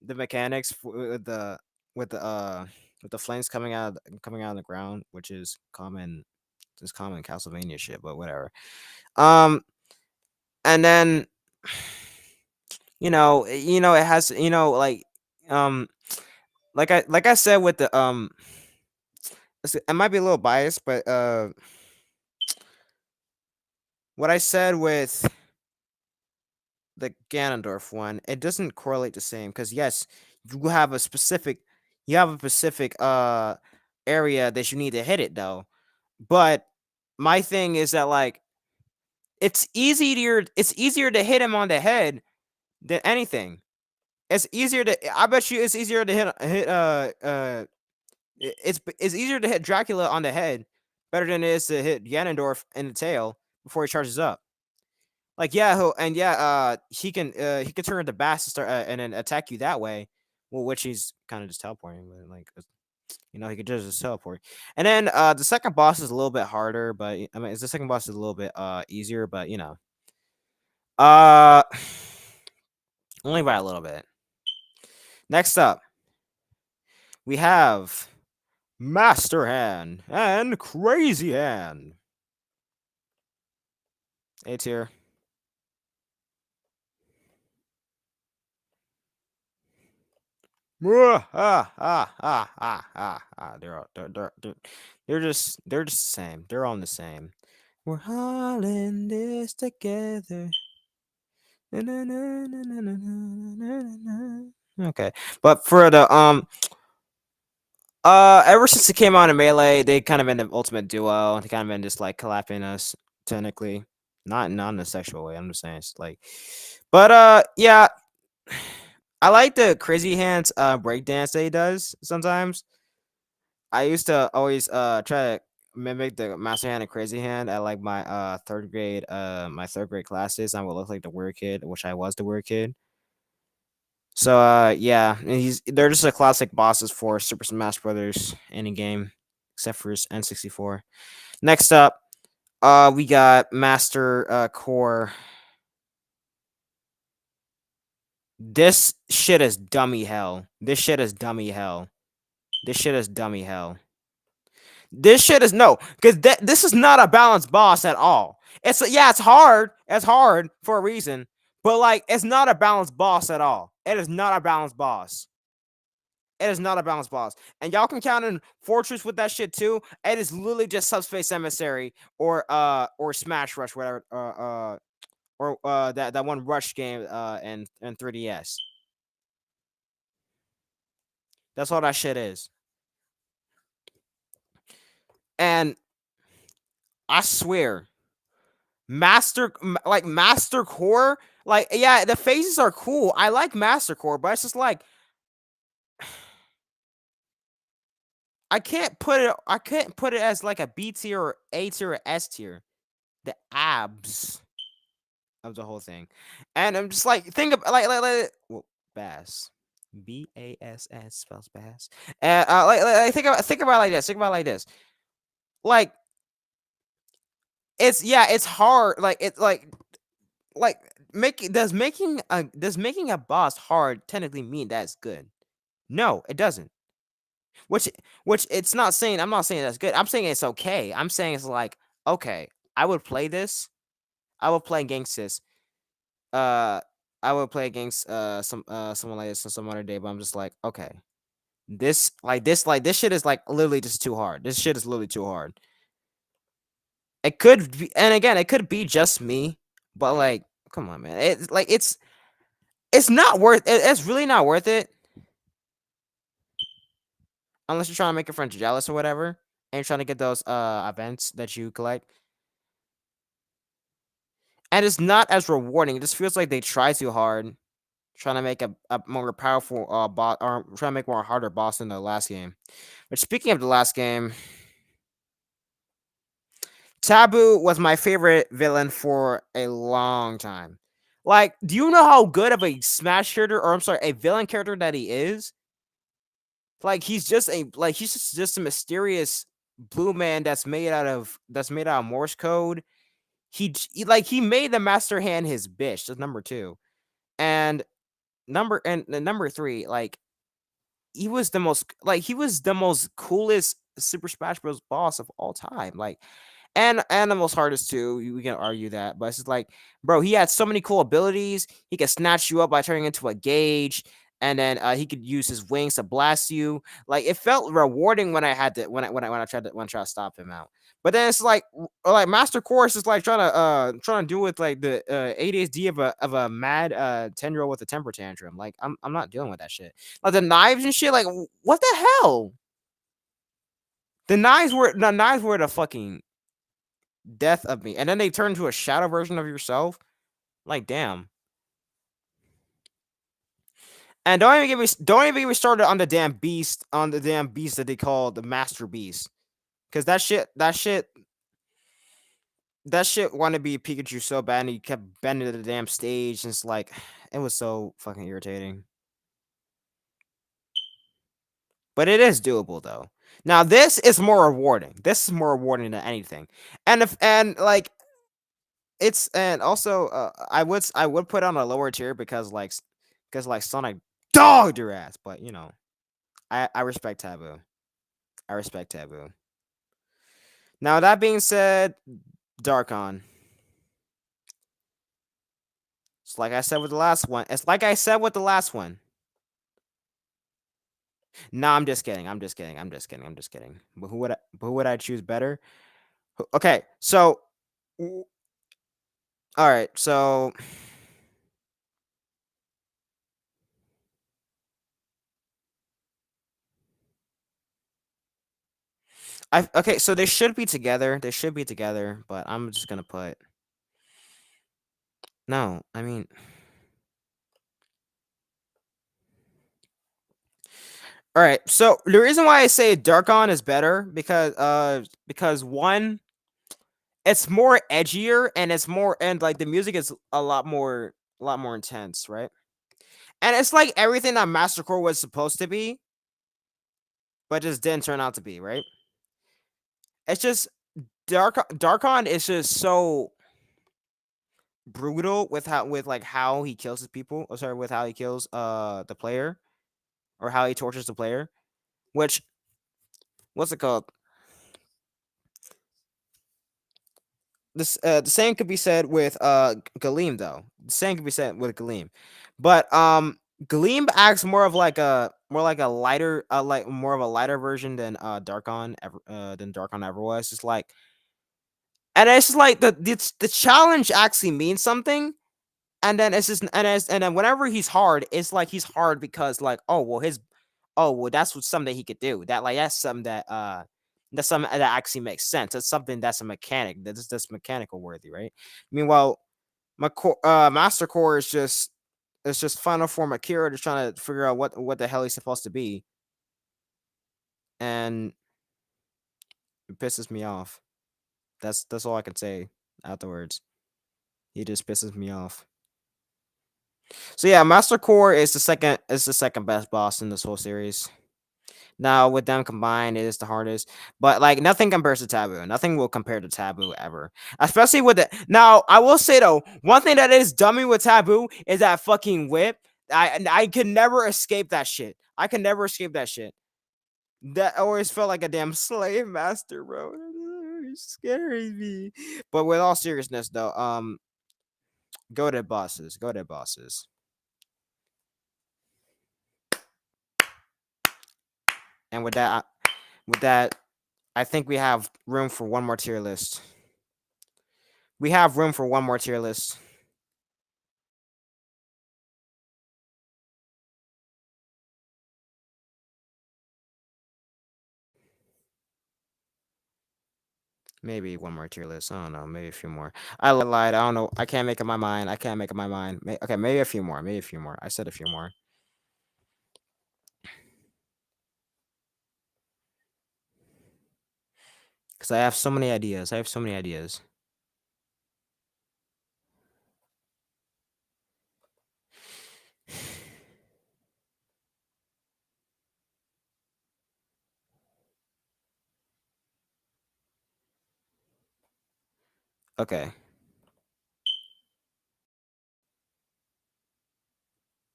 the mechanics with the uh with the flames coming out of the ground, which is common, just common Castlevania shit, but whatever. Um, and then it has um like I said with the I might be a little biased, but what I said with the Ganondorf one, it doesn't correlate the same because yes, you have a specific area that you need to hit it though. But my thing is that like it's easier to hit him on the head than anything. It's easier to I bet you it's easier to it's easier to hit Dracula on the head better than it is to hit Ganondorf in the tail before he charges up. Like yeah, he can turn into bass and start and then attack you that way. Well, which he's kind of just teleporting, but like he could just teleport. And then the second boss is a little bit harder, but I mean, the second boss is a little bit easier, but uh, only by a little bit. Next up, we have Master Hand and Crazy Hand. A tier. They're just the same. They're all the same. We're all in this together. Okay, but for the ever since it came out in Melee, they kind of been the ultimate duo. They kind of been just like collapsing us technically, not in a sexual way. I'm just saying it's like, but yeah, I like the Crazy Hands breakdance that he does sometimes. I used to always try to mimic the Master Hand and Crazy Hand at like my third grade classes. I would look like the weird kid, which I was the weird kid. So yeah, and they're just a classic bosses for Super Smash Brothers any game, except for N64. Next up, we got Master Core. This shit is dummy hell. This shit is dummy hell. This shit is dummy hell. This shit is no, because this is not a balanced boss at all. It's hard. It's hard for a reason, but like it's not a balanced boss at all. It is not a balanced boss. It is not a balanced boss, and y'all can count in Fortress with that shit too. It is literally just Subspace Emissary or Smash Rush, whatever, or that one Rush game and 3DS. That's all that shit is, and I swear Master Core, like yeah, the faces are cool. I like Master Core, but it's just like I can't put it as like a B tier or A tier or S tier. The abs of the whole thing. And I'm just like think of well, Bass. Bass spells bass. And think about it like this. Think about it like this. Like it's hard. Like does making a boss hard technically mean that's good? No, it doesn't. Which which it's not saying. I'm not saying that's good. I'm saying it's okay. I'm saying it's like okay. I would play this. I would play against this. Uh, I would play against someone like this on some other day. But I'm just like okay. This shit is like literally just too hard. This shit is literally too hard. It could be, and again, it could be just me, but like, come on, man. It's not worth it. It's really not worth it unless you're trying to make your friends jealous or whatever, and you're trying to get those events that you collect. And it's not as rewarding. It just feels like they try too hard, trying to make a more powerful boss, or trying to make more harder boss than the last game. But speaking of the last game, Taboo was my favorite villain for a long time. Like, do you know how good of a smash character, or I'm sorry, a villain character that he is? Like, he's just a mysterious blue man that's made out of Morse code. He made the Master Hand his bitch. That's number two, and number three, like he was the most coolest Super Smash Bros. Boss of all time. Like and the most hardest too. We can argue that, but it's just like, bro, he had so many cool abilities. He could snatch you up by turning into a gauge, and then he could use his wings to blast you. Like it felt rewarding when I had to when I tried to stop him out. But then it's like Master Course is like trying to do with like the ADHD of a mad 10-year-old with a temper tantrum. Like I'm not dealing with that shit. Like the knives and shit. Like what the hell? The knives were the fucking death of me, and then they turn into a shadow version of yourself. Like, damn. And don't even get me started on the damn beast that they call the Master Beast, because that shit wanted to be Pikachu so bad, and he kept bending to the damn stage, and it's like, it was so fucking irritating. But it is doable though. Now this is more rewarding. This is more rewarding than anything, and like and also I would put on a lower tier because Sonic dogged your ass, but I respect Taboo. I respect Taboo. Now that being said, Darkon. It's like I said with the last one. It's like I said with the last one. Nah, I'm just kidding. I'm just kidding. I'm just kidding. I'm just kidding. But who would I choose better? Okay, so all right, so okay, so they should be together. They should be together, but I'm just gonna put no. I mean, all right. So the reason why I say Darkon is better because one, it's more edgier and it's more and like the music is a lot more intense, right? And it's like everything that Mastercore was supposed to be, but just didn't turn out to be, right? It's just Darkon is just so brutal with how he kills his people. Oh, sorry, with how he kills the player or how he tortures the player. Which what's it called? The same could be said with Galeem though. The same could be said with Galeem, but Galeem acts more like a lighter like more of a lighter version than Darkon ever was. It's like, and it's just like the challenge actually means something, and then it's just and then whenever he's hard, it's like he's hard because like oh well that's what something he could do that's something that's something that actually makes sense. That's something that's a mechanic that's mechanical worthy, right? Meanwhile, Master Core is just it's just final form Akira just trying to figure out what the hell he's supposed to be, and it pisses me off. That's all I can say afterwards. He just pisses me off. So yeah, Master Core is the second best boss in this whole series. Now with them combined, it is the hardest. But like nothing compares to Taboo. Nothing will compare to Taboo ever. Especially with it. Now I will say though, one thing that is dummy with Taboo is that fucking whip. I could never escape that shit. I could never escape that shit. That always felt like a damn slave master, bro. It scares me. But with all seriousness though, go to bosses. Go to bosses. And with that, I think we have room for one more tier list. We have room for one more tier list. Maybe one more tier list. I don't know. Maybe a few more. I lied. I don't know. I can't make up my mind. I can't make up my mind. Okay, maybe a few more. Maybe a few more. I said a few more. Because I have so many ideas. I have so many ideas. Okay.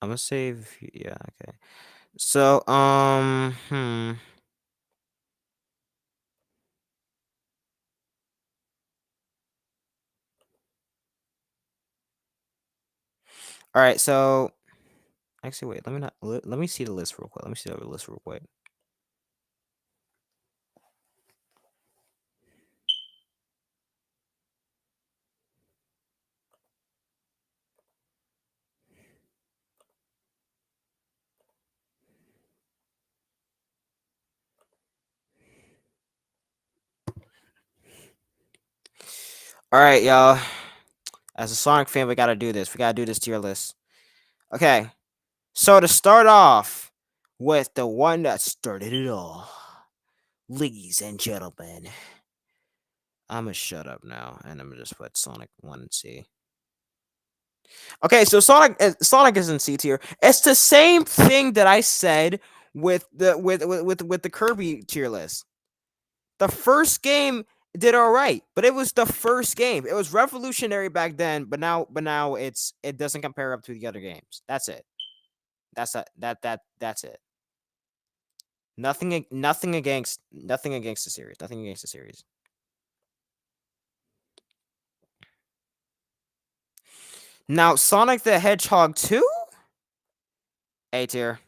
I'm gonna save. Yeah. Okay. So All right. So actually, wait. Let me not. Let me see the list real quick. Let me see the list real quick. All right, y'all. As a Sonic fan, we gotta do this. We gotta do this tier list. Okay. So to start off with the one that started it all, ladies and gentlemen, I'm gonna shut up now and I'm gonna just put Sonic 1 and C. Okay, so Sonic is in C tier. It's the same thing that I said with the Kirby tier list. The first game did all right, but it was the first game. It was revolutionary back then, but now it doesn't compare up to the other games. That's it. That's it. Nothing against the series. Nothing against the series. Now Sonic the Hedgehog 2? A tier.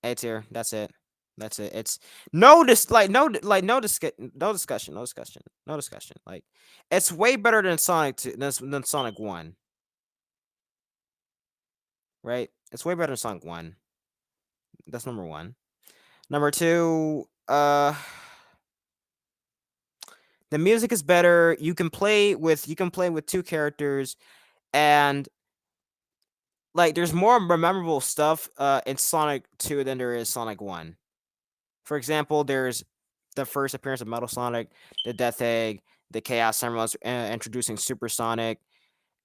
A tier. That's it. That's it. It's no dis like no like no discussion. No discussion. No discussion. No discussion. Like it's way better than Sonic 2 than Sonic 1. Right? It's way better than Sonic 1. That's number one. Number two, the music is better. You can play with two characters, and like there's more memorable stuff in Sonic 2 than there is Sonic 1. For example, there's the first appearance of Metal Sonic, the Death Egg, the Chaos Emeralds introducing Super Sonic,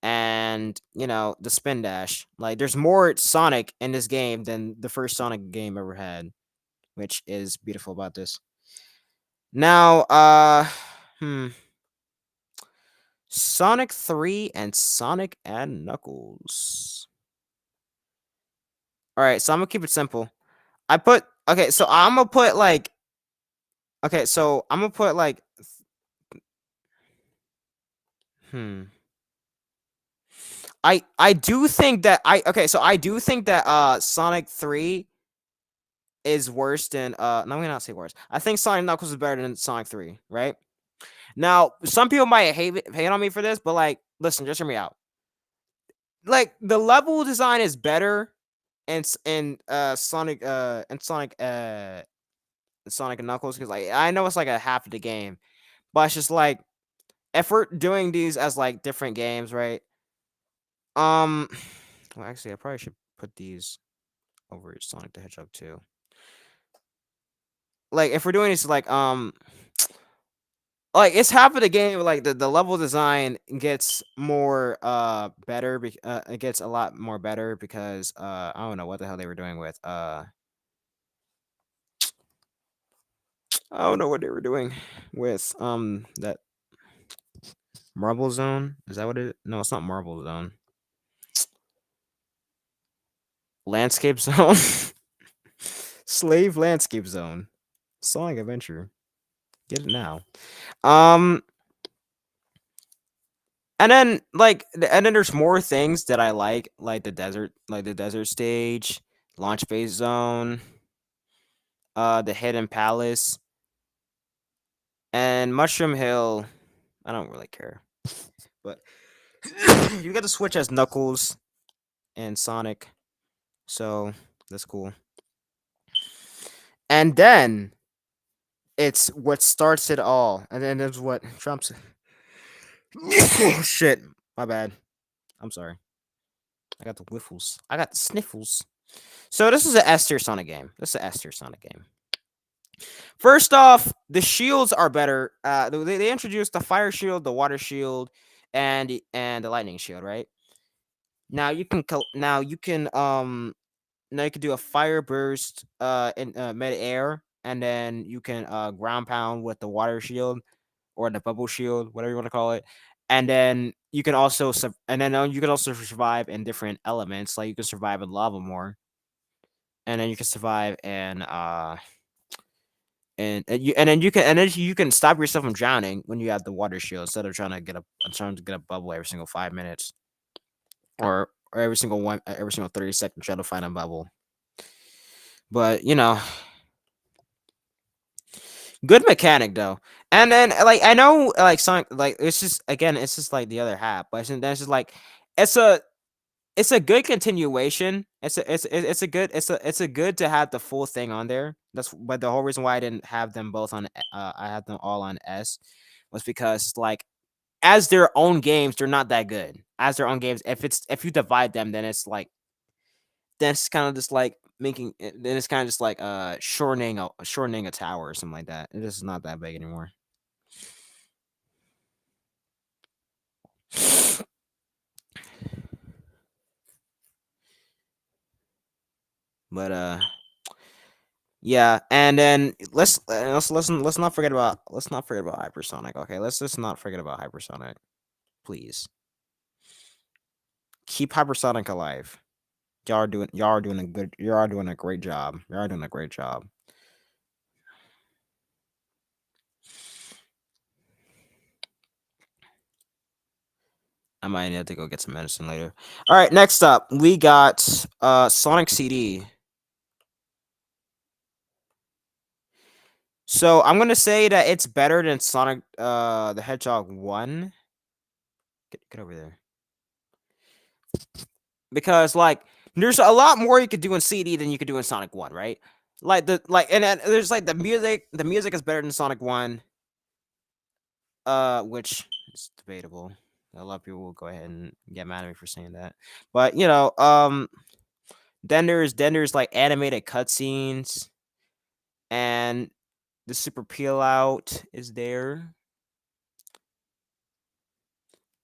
and the Spin Dash. Like there's more Sonic in this game than the first Sonic game ever had, which is beautiful about this. Now, hmm. Sonic 3 and Sonic and Knuckles. All right, so I'm gonna keep it simple. So I'm gonna put like hmm. I do think that I do think that Sonic 3 is worse than no, I'm gonna not say worse. I think Sonic Knuckles is better than Sonic 3, right? Now, some people might hate on me for this, but like listen, just hear me out. Like the level design is better in Sonic and Knuckles, because like I know it's like a half of the game, but it's just like if we're doing these as like different games, right? Um, well, actually, I probably should put these over Sonic the Hedgehog 2. Like if we're doing this like like it's half of the game. Like the level design gets more better. It gets a lot more better because I don't know what the hell they were doing with I don't know what they were doing with that Marble Zone. Is that what it? No, it's not Marble Zone. Landscape Zone. Slave Landscape Zone. Sonic Adventure. Get it now. Um, and then and then there's more things that I like the desert stage, launch base zone, the hidden palace, and Mushroom Hill. I don't really care, but you get to switch as Knuckles and Sonic, so that's cool. And then it's what starts it all, and then there's what trumps. Oh, shit, my bad. I'm sorry. I got the whiffles. I got the sniffles. So this is an S tier Sonic game. This is an S tier Sonic game. First off, the shields are better. They introduced the fire shield, the water shield, and the lightning shield. Right now you can now you can do a fire burst in mid air, and then you can ground pound with the water shield or the bubble shield, whatever you want to call it. And then you can also you can also survive in different elements. Like you can survive in lava more, and then you can survive in and then you can stop yourself from drowning when you have the water shield instead of trying to get a bubble every single 5 minutes or every single 30 seconds trying to find a bubble. But good mechanic though. And then like I know like Sonic like it's just like the other half, but then it's just like it's a it's a good continuation. It's a good to have the full thing on there. That's but the whole reason why I didn't have them both on I had them all on S was because like as their own games, they're not that good. As their own games, if you divide them, then it's like that's kind of just like then it's kind of just like shortening a tower or something like that. It is not that big anymore. But yeah, and then let's not forget about hypersonic. Okay, let's just not forget about hypersonic, please. Keep hypersonic alive. Y'all are doing a great job. Y'all are doing a great job. I might have to go get some medicine later. All right, next up we got Sonic CD. So I'm gonna say that it's better than Sonic the Hedgehog 1. Get over there. Because like there's a lot more you could do in CD than you could do in Sonic 1, right? And there's like the music is better than Sonic 1, which is debatable. A lot of people will go ahead and get mad at me for saying that. But then there's like animated cutscenes and the super peel out is there.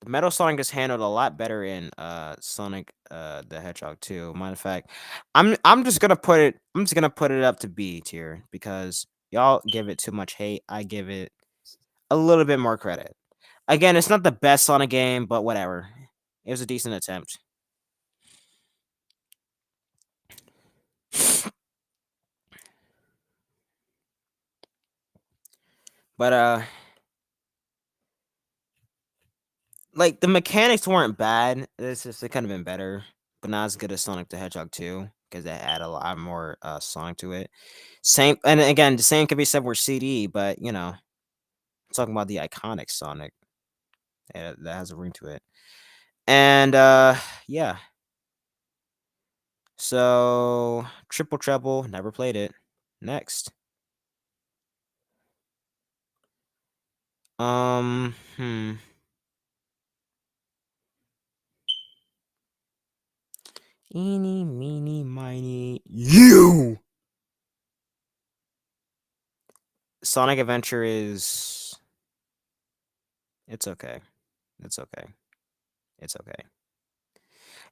The Metal Sonic is handled a lot better in Sonic the Hedgehog 2. Matter of fact, I'm just gonna put it up to B tier because y'all give it too much hate. I give it a little bit more credit. Again, it's not the best Sonic game, but whatever. It was a decent attempt. But like the mechanics weren't bad. It's just it could have been better, but not as good as Sonic the Hedgehog 2 because they add a lot more Sonic to it. Same, and again, the same could be said for CD, but talking about the iconic Sonic that has a ring to it. And yeah. So Triple Treble, never played it. Next. Hmm. Eeny, meeny, miny, you. Sonic Adventure is It's okay. It's okay. It's okay.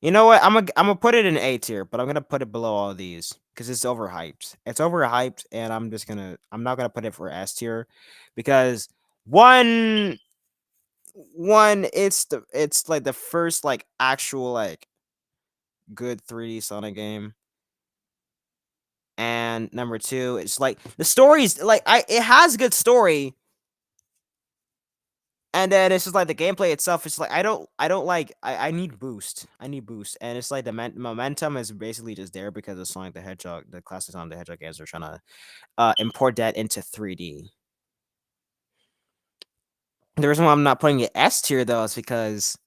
You know what? I'm gonna put it in A tier, but I'm gonna put it below all these because it's overhyped. It's overhyped, and I'm not gonna put it for S tier because one it's like the first like actual like good 3D Sonic game. And number two, it's like the story's like it has good story, and then it's just like the gameplay itself. It's like I don't like I need boost. I need boost, and it's like the momentum is basically just there because of Sonic the Hedgehog, the classic Sonic the Hedgehog games are trying to import that into 3D. The reason why I'm not putting it S tier though is because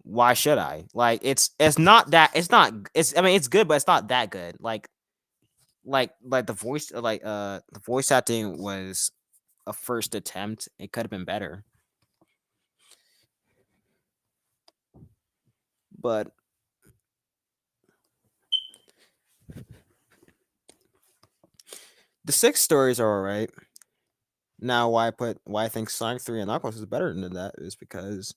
why should I? Like it's not that it's not it's I mean it's good, but it's not that good. Like the voice acting was a first attempt. It could have been better. But the six stories are alright. Now, why I think Sonic 3 and Knuckles is better than that is because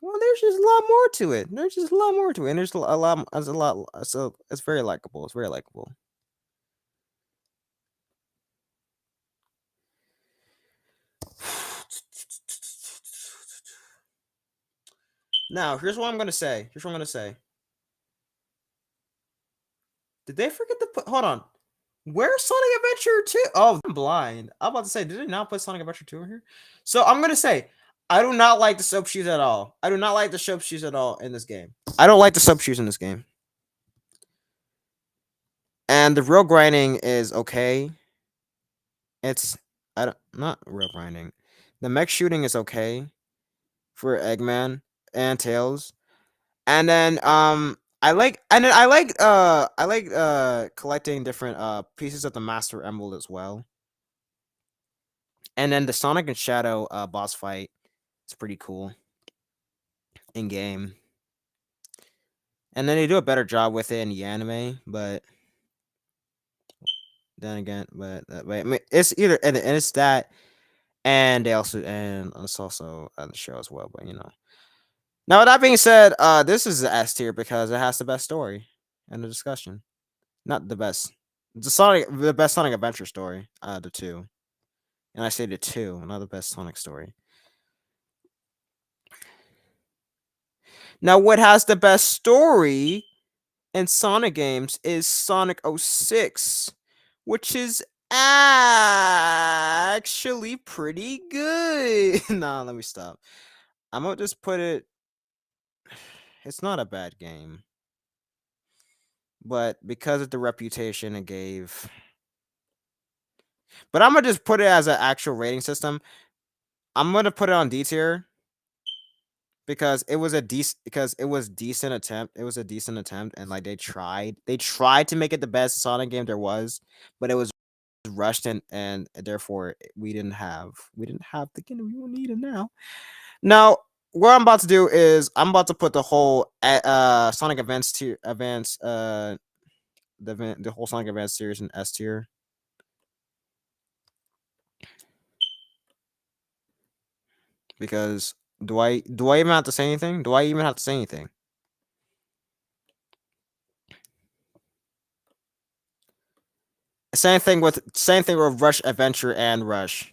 well, there's just a lot more to it. There's just a lot more to it, and there's a lot. So it's very likable. It's very likable. Now, here's what I'm gonna say. Here's what I'm gonna say. Did they forget to put? Hold on. Where's Sonic Adventure 2? Oh, I'm blind. I'm about to say, did they not put Sonic Adventure 2 in here? So I'm gonna say, I do not like the soap shoes at all. I do not like the soap shoes at all in this game. I don't like the soap shoes in this game. And the real grinding is okay. It's I don't not real grinding. The mech shooting is okay for Eggman and Tails. And then I like collecting different pieces of the Master Emerald as well. And then the Sonic and Shadow boss fight is pretty cool in game. And then they do a better job with it in the anime, but then again, but I mean, it's either and it's that, and it's also the show as well. But you know, now with that being said, this is the S tier because it has the best story and the discussion. Not the best, the best Sonic Adventure story. The two, and I say the two, not the best Sonic story. Now, what has the best story in Sonic games is Sonic 06, which is actually pretty good. Nah, let me stop. I'm gonna just put it. It's not a bad game, but because of the reputation it gave. But I'm gonna just put it as an actual rating system. I'm gonna put it on D tier because it was a decent attempt. It was a decent attempt, and like they tried to make it the best Sonic game there was, but it was rushed and therefore we didn't have the game we needed now. Now, what I'm about to do is I'm about to put the whole Sonic the whole Sonic Advance series in S tier. Because do I even have to say anything? Do I even have to say anything? Same thing with Rush Adventure and Rush.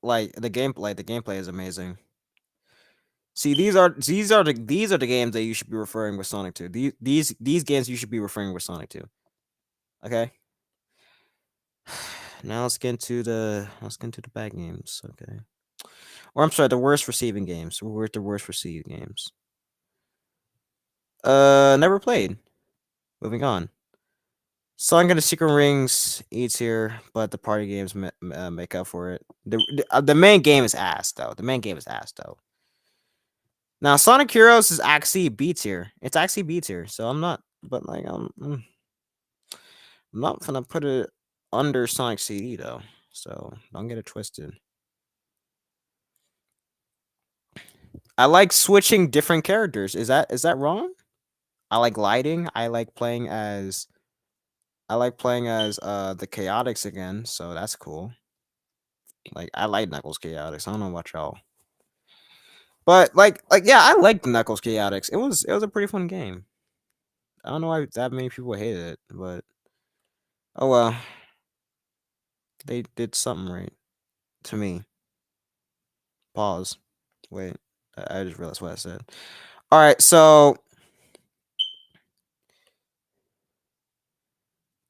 Like the gameplay is amazing. See, these are the games that you should be referring with Sonic to. These games you should be referring with Sonic to. Okay. Now let's get into the bad games. Okay. Or I'm sorry, the worst receiving games. We're the worst received games. Never played. Moving on. Sonic and the Secret Rings eats here, but the party games make up for it. The main game is ass though. The main game is ass though. Now Sonic Heroes is actually B tier. It's actually B tier. So I'm not, but like I'm not gonna put it under Sonic CD though. So don't get it twisted. I like switching different characters. Is that wrong? I like lighting. I like playing as I like playing as the Chaotix again, so that's cool. Like I like Knuckles Chaotix. I don't know about y'all. But like yeah, I like the Knuckles Chaotix. It was a pretty fun game. I don't know why that many people hated it, but oh well. They did something right to me. Pause. Wait. I just realized what I said. Alright, so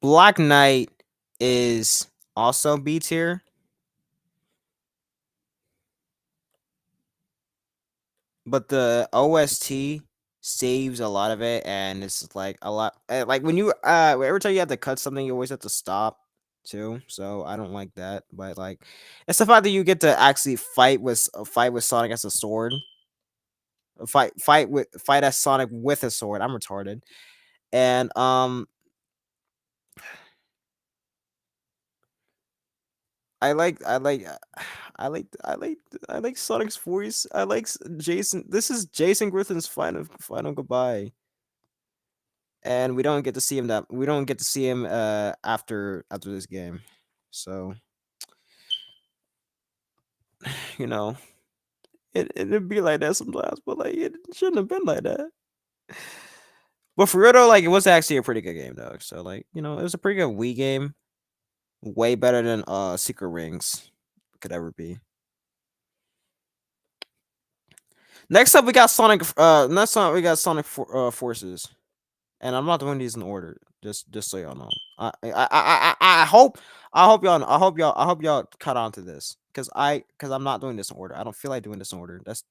Black Knight is also B tier. But the OST saves a lot of it, and it's like a lot. Like when you every time you have to cut something, you always have to stop too. So I don't like that. But like, it's the fact that you get to actually fight with Sonic as a sword. Fight as Sonic with a sword. I'm retarded. And I like I like I like Sonic's voice. I like Jason. This is Jason Griffin's final goodbye. And we don't get to see him after this game. So, you know, it'd be like that sometimes, but like it shouldn't have been like that. But for real though, like it was actually a pretty good game though. So like, it was a pretty good Wii game. Way better than Secret Rings could ever be. Next up we got Forces. And I'm not doing these in order. Just so y'all know. I hope y'all cut on to this. Cause I'm not doing this in order. I don't feel like doing this in order. That's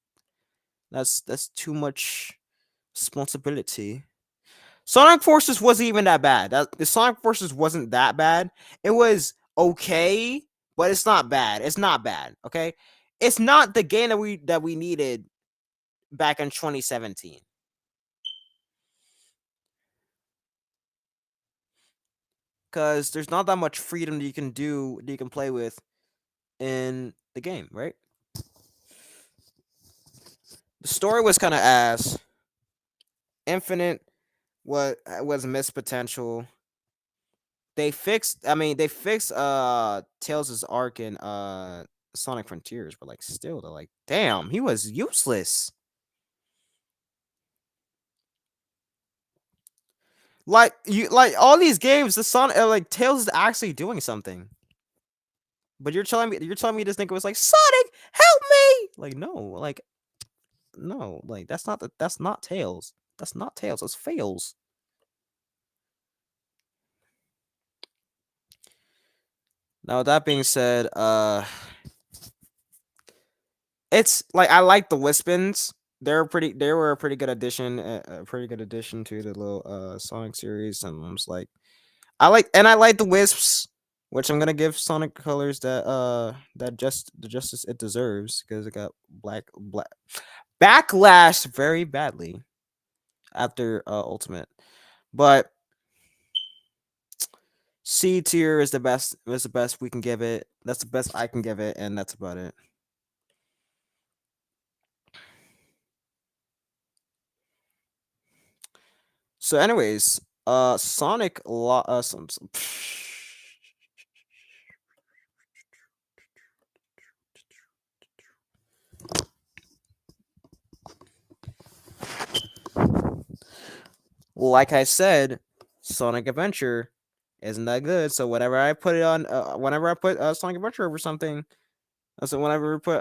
too much responsibility. Sonic Forces wasn't even that bad. The Sonic Forces wasn't that bad. It was okay, but it's not bad. It's not bad. Okay, it's not the game that we needed back in 2017. Because there's not that much freedom that you can play with in the game, right? The story was kind of ass. Infinite was missed potential. They fixed Tails' arc in Sonic Frontiers, but like still they're like, damn, he was useless. Like all these games, the Sonic like Tails is actually doing something. But you're telling me this nigga was like, Sonic, help me! Like no, like that's not Tails. That's not Tails, that's Fails. Now with that being said, it's like I like the Wispins. They were a pretty good addition to the little Sonic series, and I'm just like I like the Wisps, which I'm gonna give Sonic Colors the justice it deserves because it got black backlash very badly after Ultimate, but C tier is the best. Is the best we can give it. That's the best I can give it, and that's about it. So, anyways, Sonic like I said, Sonic Adventure isn't that good. So whenever I put it on, whenever I put Sonic Adventure over something, so whenever we put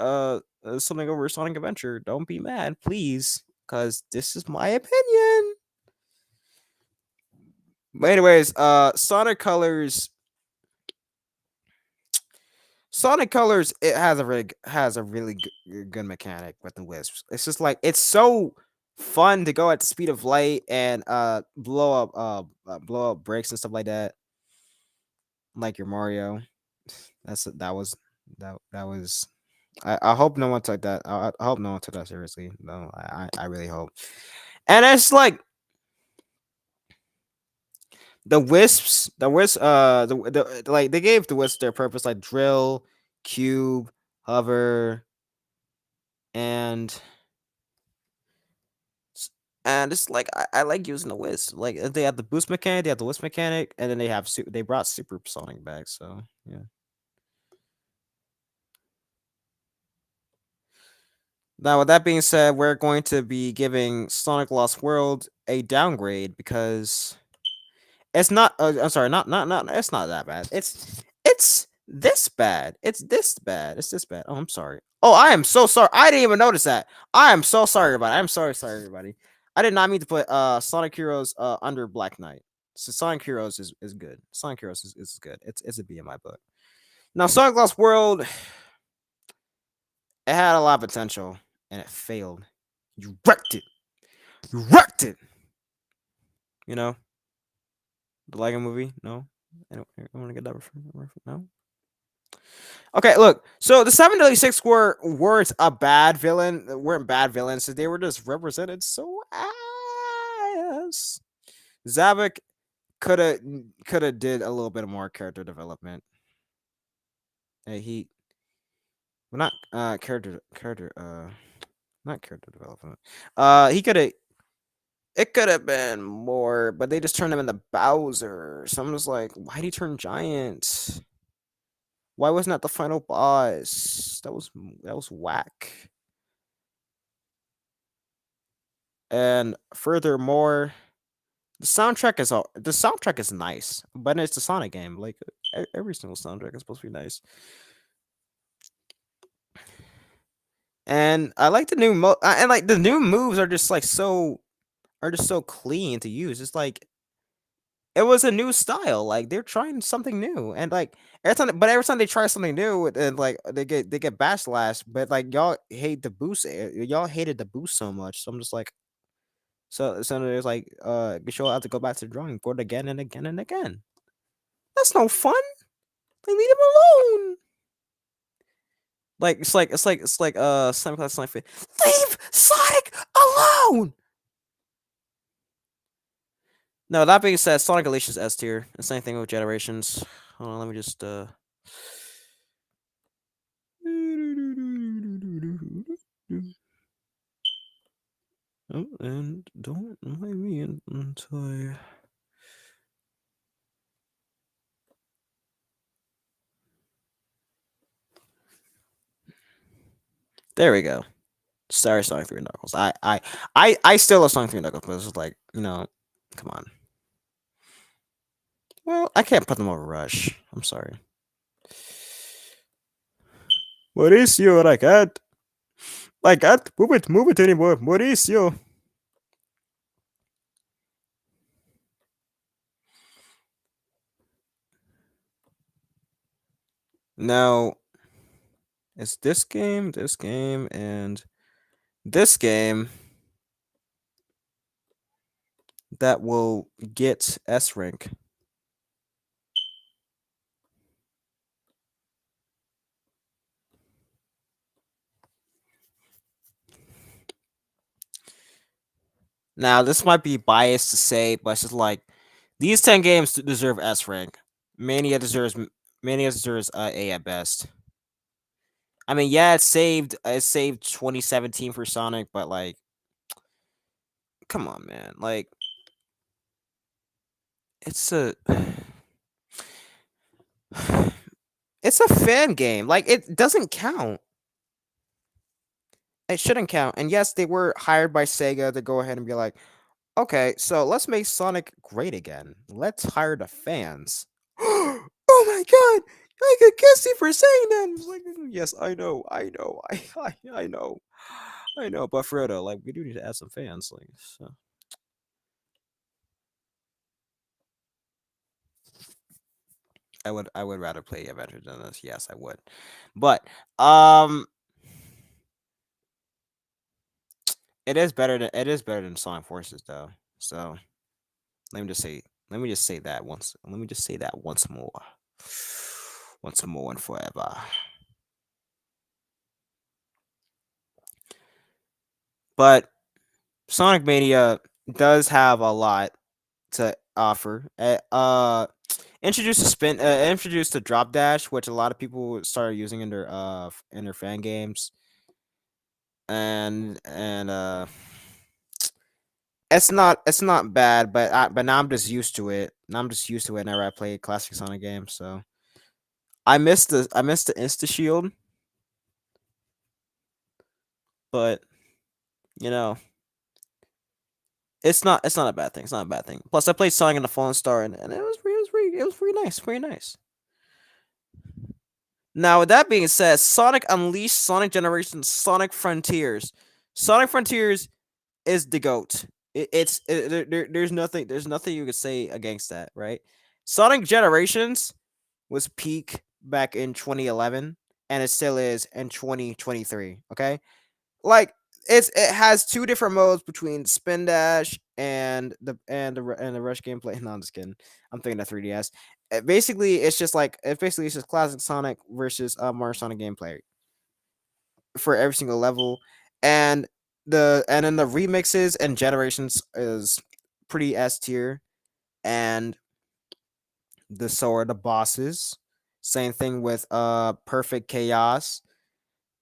something over Sonic Adventure, don't be mad, please, because this is my opinion. But anyways, Sonic Colors, it has a really good mechanic with the wisps. It's just like it's so fun to go at the speed of light and blow up bricks and stuff like that, like your Mario. That was. I hope no one took that. I hope no one took that seriously. No, I really hope. And it's like like they gave the wisps their purpose, like drill, cube, hover, and And it's like I like using the whiz. Like they have the boost mechanic, they have the whiz mechanic, and then they brought supersonic back. So yeah. Now with that being said, we're going to be giving Sonic Lost World a downgrade because it's not. I'm sorry, not. It's not that bad. It's this bad. It's this bad. It's this bad. Oh, I'm sorry. Oh, I am so sorry. I didn't even notice that. I am so sorry, everybody. I'm sorry, everybody. I did not mean to put Sonic Heroes under Black Knight. So Sonic Heroes is good. Sonic Heroes is good. It's a B in my book. Now Sonic Lost World, it had a lot of potential and it failed. You wrecked it. You wrecked it. You know the Lego Movie. No, I don't want to get that no. Okay, look. So the 7W6 weren't a bad villain. Weren't bad villains. So they were just represented so ass. Zavik could have did a little bit more character development. Hey, well, not not character development. He could have. It could have been more, but they just turned him into Bowser. So I'm just like, why did he turn giant? Why wasn't that the final boss? That was whack. And furthermore, the soundtrack is nice, but it's a Sonic game. Like every single soundtrack is supposed to be nice. And I like the and like the new moves are just so clean to use. It's like it was a new style. Like they're trying something new, and like every time they try something new, and like they get backlash. But like y'all hate the boost. Y'all hated the boost so much. So I'm just like, so there's like you'll have to go back to the drawing board again and again and again. That's no fun. Like, leave him alone. Like it's like Sonic Class Sonic. Leave Sonic alone. No, that being said, Sonic Alicia's S tier. The same thing with Generations. Hold on, let me just Oh, and don't mind me until I. There we go. Sorry, Sonic 3 Knuckles. I still love Sonic 3 Knuckles, but it's just like, come on. Well, I can't put them over Rush. I'm sorry. Mauricio, I can't move it anymore. Mauricio. Now, it's this game, and this game that will get S rank. Now, this might be biased to say, but it's just like these 10 games deserve S rank. Mania deserves A at best. I mean, yeah, it saved 2017 for Sonic, but like, come on, man. Like, it's a it's a fan game. Like, it doesn't count. It shouldn't count. And yes, they were hired by Sega to go ahead and be like, okay, so let's make Sonic great again. Let's hire the fans. Oh my god! I could kiss you for saying that. It's like, yes, I know. I know, but Frodo, like, we do need to add some fans, like, so. I would rather play Avengers than this. Yes, I would. But it is better than Sonic Forces though. So let me just say that once more. Once more and forever. But Sonic Mania does have a lot to offer. Introduced the drop dash, which a lot of people started using in their fan games, and It's not bad, but now I'm just used to it. Now I'm just used to it whenever I play classic Sonic games. So I missed the Insta Shield, but you know it's not a bad thing. It's not a bad thing. Plus, I played Sonic and the Fallen Star, and it was pretty nice. Pretty nice. Now, with that being said, Sonic Unleashed, Sonic Generations, Sonic Frontiers. Sonic Frontiers is the goat. There's nothing you could say against that, right? Sonic Generations was peak back in 2011, and it still is in 2023. Okay, like it has two different modes between spin dash and the rush gameplay. No, I'm just kidding. I'm thinking of 3DS. It's just classic Sonic versus Mario Sonic gameplay for every single level, and then the remixes and generations is pretty S tier, and so are the bosses. Same thing with Perfect Chaos.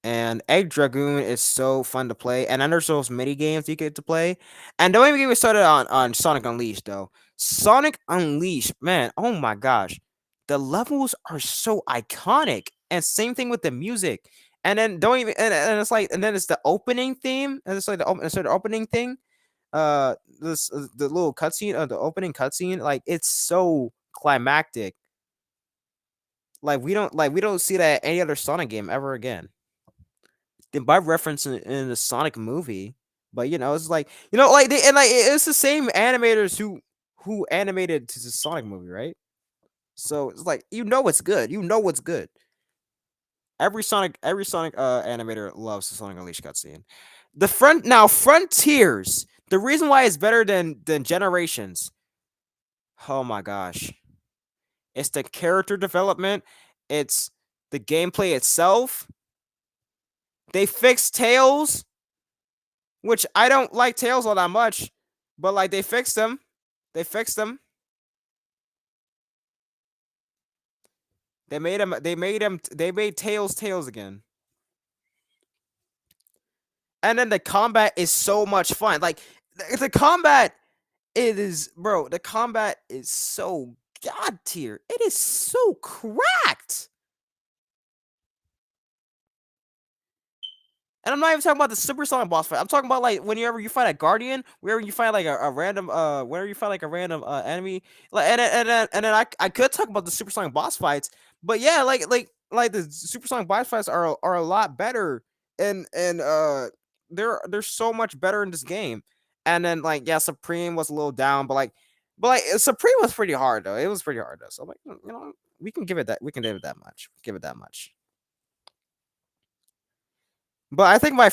And Egg Dragoon is so fun to play, and then there's those mini games you get to play. And don't even get me started on Sonic Unleashed though. Sonic Unleashed, man, oh my gosh, the levels are so iconic, and same thing with the music. And then don't even and it's like and then it's the opening theme, and it's like the opening thing. The little cutscene, the opening cutscene, like it's so climactic. Like we don't see that at any other Sonic game ever again. They by reference in the Sonic movie, but it's like like it's the same animators who animated to the Sonic movie, right? So it's like it's good. What's good. Every Sonic animator loves the Sonic Unleashed cutscene. Frontiers. The reason why it's better than Generations. Oh my gosh, it's the character development. It's the gameplay itself. They fixed Tails, which I don't like Tails all that much, but like they fixed them. They fixed them. They made him. They made him. They made Tails again. And then the combat is so much fun. Like the combat bro. The combat is so god tier. It is so cracked. And I'm not even talking about the supersonic boss fight. I'm talking about like whenever you fight a guardian, wherever you fight like a random whenever you fight like a random enemy. Like and then I could talk about the supersonic boss fights, but yeah, like the supersonic boss fights are a lot better, and they're so much better in this game. And then like yeah, Supreme was a little down, but like Supreme was pretty hard though. It was pretty hard though. So like we can give it that much. Give it that much. But I think my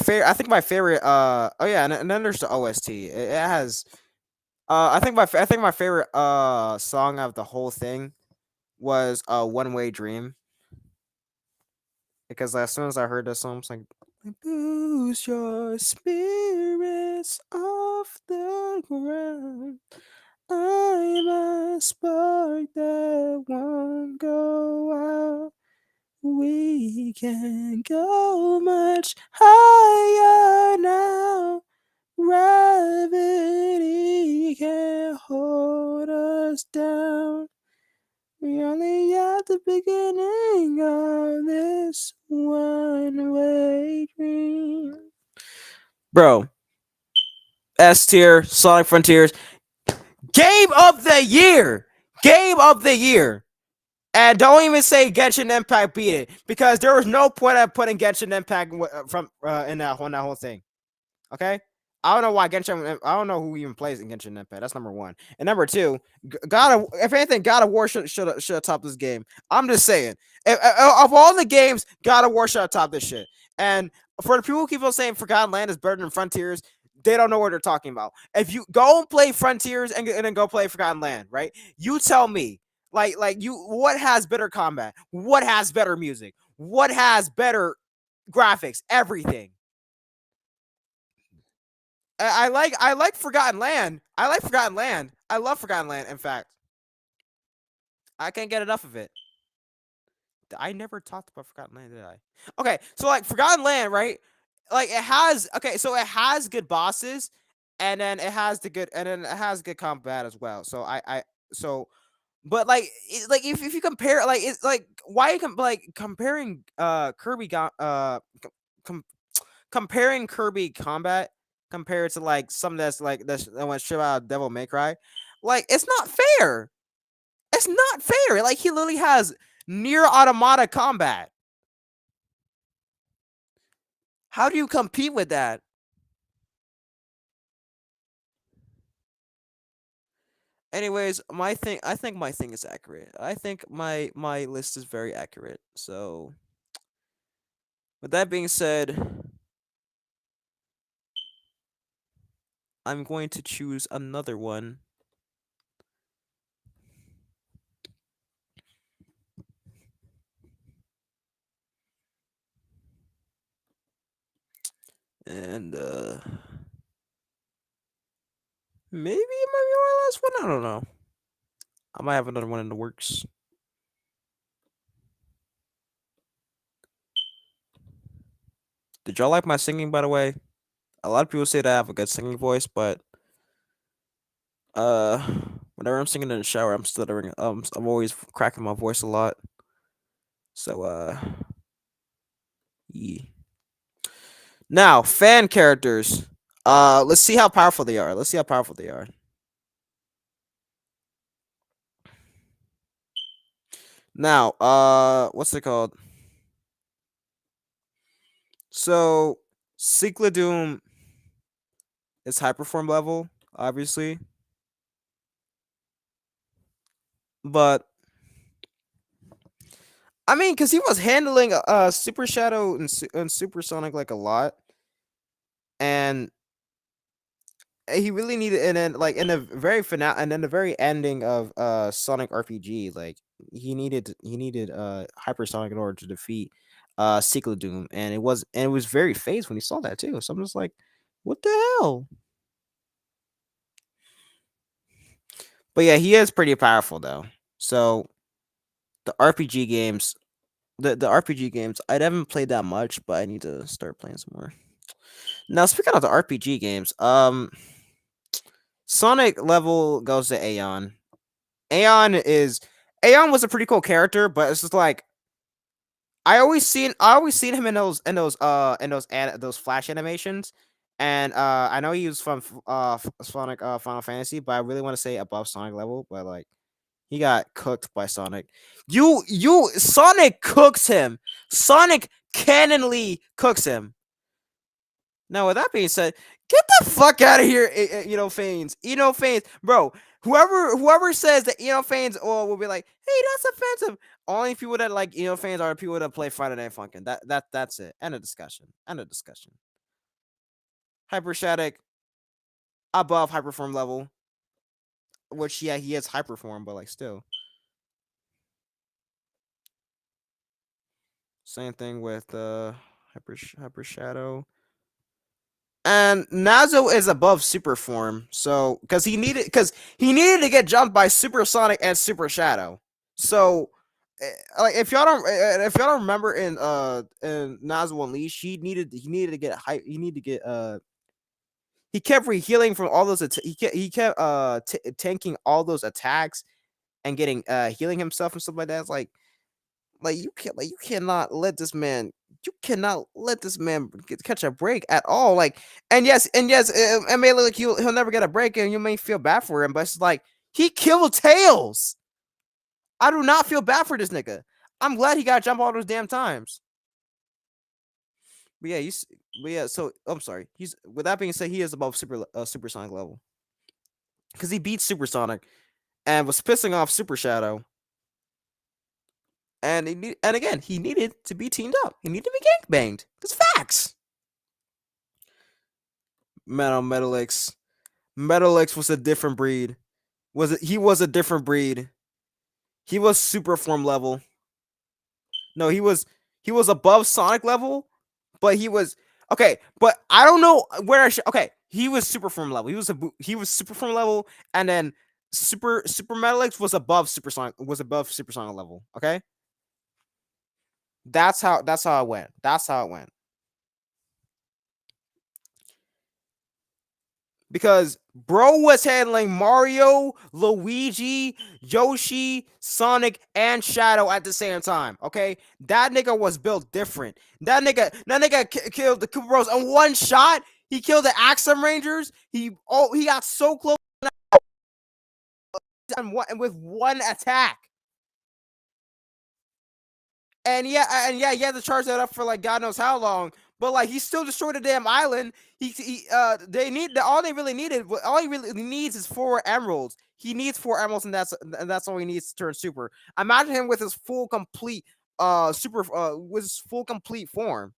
favorite oh yeah, and then there's the OST. It has I think my favorite song of the whole thing was One Way Dream, because as soon as I heard that song, I was like, boost your spirits off the ground. I'm a spark that won't go out. We can go much higher now. Gravity can't hold us down. We only at the beginning of this one-way dream. Bro, S tier, Sonic Frontiers, Game of the Year! Game of the Year! And don't even say Genshin Impact beat it, because there was no point of putting Genshin Impact from in that whole thing. Okay, I don't know why Genshin. I don't know who even plays in Genshin Impact. That's number one. And number two, if anything, God of War should have topped this game. I'm just saying. Of all the games, God of War should have topped this shit. And for the people who keep on saying Forgotten Land is better than Frontiers, they don't know what they're talking about. If you go and play Frontiers and then go play Forgotten Land, right? You tell me, what has better combat? What has better music? What has better graphics? Everything. I like Forgotten Land. I like Forgotten Land. I love Forgotten Land. In fact, I can't get enough of it. I never talked about Forgotten Land, did I? Okay, so like Forgotten Land, right? Like it has okay, so it has good bosses, and then it has the good, and then it has good combat as well. So so, but like like if you compare, like it's like why like comparing Kirby com- comparing Kirby combat compared to like something that went straight out of Devil May Cry, like it's not fair. It's not fair. Like he literally has near automata combat. How do you compete with that? Anyways, I think my thing is accurate. I think my list is very accurate. So, with that being said, I'm going to choose another one. And maybe it might be my last one. I don't know. I might have another one in the works. Did y'all like my singing, by the way? A lot of people say that I have a good singing voice, but uh, whenever I'm singing in the shower, I'm stuttering. I'm always cracking my voice a lot. So yeah. Now fan characters. Let's see how powerful they are. Let's see how powerful they are. Now, what's it called? So, Doom is hyperform level, obviously, but I mean, because he was handling Super Shadow and, and Super Sonic like a lot, and he really needed, and then like in the very finale, and then the very ending of Sonic RPG, like he needed Hypersonic in order to defeat Doom, and it was very phased when he saw that too. So I'm just like, what the hell? But yeah, he is pretty powerful though. So the RPG games, the RPG games, I haven't played that much, but I need to start playing some more. Now speaking of the RPG games, Sonic level goes to Aeon. Aeon was a pretty cool character, but it's just like I always seen him in those flash animations, and I know he was from Sonic Final Fantasy, but I really want to say above Sonic level, but like he got cooked by Sonic. Sonic cooks him. Sonic cannonly cooks him. Now, with that being said, get the fuck out of here, Fanes. Fanes, bro. Whoever says that Fanes will be like, hey, that's offensive. Only people that like Fanes are people that play Friday Night Funkin'. That's it. End of discussion. End of discussion. Hyperstatic above hyperform level, which yeah, he is hyperform, but like still. Same thing with hyper shadow. And Nazo is above super form, so because he needed to get jumped by Supersonic and Super Shadow. So, like if y'all don't remember in Nazo Unleashed, he needed to get hype. He needed to get he kept healing from all those. He kept tanking all those attacks and getting healing himself and stuff like that. It's like you cannot let this man catch a break at all. Like, and yes, it may look like he'll never get a break, and you may feel bad for him, but it's like he killed Tails. I do not feel bad for this nigga. I'm glad he got jump all those damn times. But yeah, So I'm sorry. He's with that being said, he is above supersonic level because he beat Supersonic and was pissing off Super Shadow. And and again, he needed to be teamed up. He needed to be gang banged. That's facts. Metalix. Metalix was a different breed. He was a different breed. He was super form level. No, he was above Sonic level, but he was okay. But I don't know where I should. Okay, he was super form level. He was super form level, and then super Metalix was above super sonic level. Okay, that's how it went. That's how it went. because bro was handling Mario, Luigi, Yoshi, Sonic, and Shadow at the same time. Okay, that nigga was built different. That nigga killed the Koopa Bros in one shot. He killed the Axum Rangers. He got so close with one attack. And he had to charge that up for like God knows how long. But like he still destroyed the damn island. All he really needs is 4 emeralds. He needs 4 emeralds, and that's all he needs to turn super. Imagine him with his full complete with his full complete form.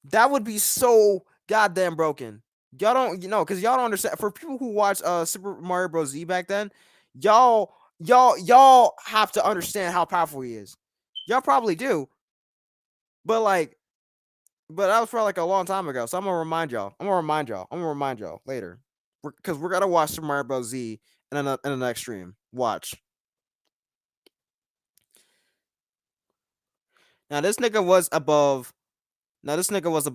That would be so goddamn broken. Y'all don't, because y'all don't understand. For people who watched Super Mario Bros. Z back then, y'all have to understand how powerful he is. Y'all probably do, but like, but that was probably like a long time ago. So I'm gonna remind y'all. I'm gonna remind y'all later, because we're gonna watch Super Mario Bros. Z in the next stream. Watch. Now this nigga was above. Now this nigga was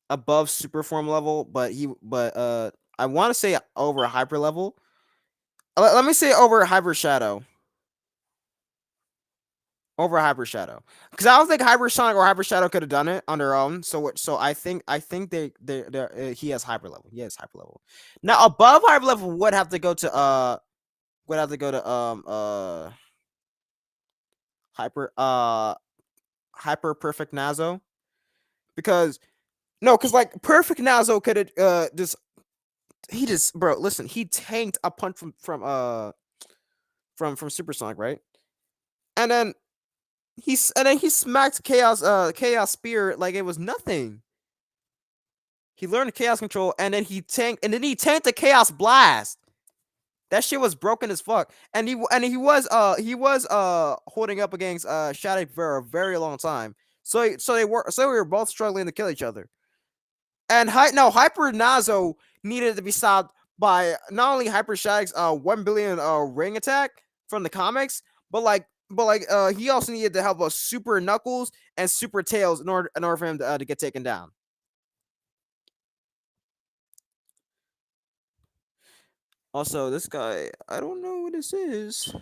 above super form level, but I want to say over hyper level. Let me say over hyper shadow. Over hyper shadow, because I don't think hyper sonic or hyper shadow could have done it on their own. So I think he has hyper level. He has hyper level. Now above hyper level would have to go to hyper hyper perfect Nazo, because no, because like perfect Nazo could have just bro, listen, he tanked a punch from Supersonic, right? And then he smacked Chaos Spear like it was nothing. He learned Chaos Control, and then he tanked the Chaos Blast. That shit was broken as fuck. And he was holding up against Shadow for a very long time. So we were both struggling to kill each other. And Hyper Nazo needed to be stopped by not only Hyper Shag's 1 billion ring attack from the comics, but he also needed the help of Super Knuckles and Super Tails in order for him to get taken down. Also, this guy, I don't know who this is.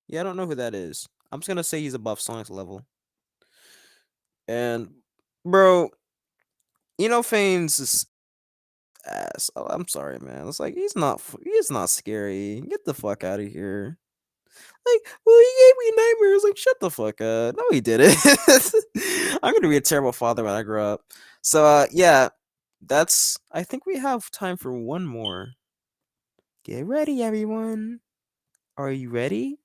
Yeah, I don't know who that is. I'm just gonna say he's above Sonic's level. And bro, Fane's ass. Oh, I'm sorry, man. It's like he's not scary. Get the fuck out of here. Like, well, he gave me nightmares. Like, shut the fuck up. No, he didn't. I'm gonna be a terrible father when I grow up. So, yeah, that's. I think we have time for one more. Get ready, everyone. Are you ready?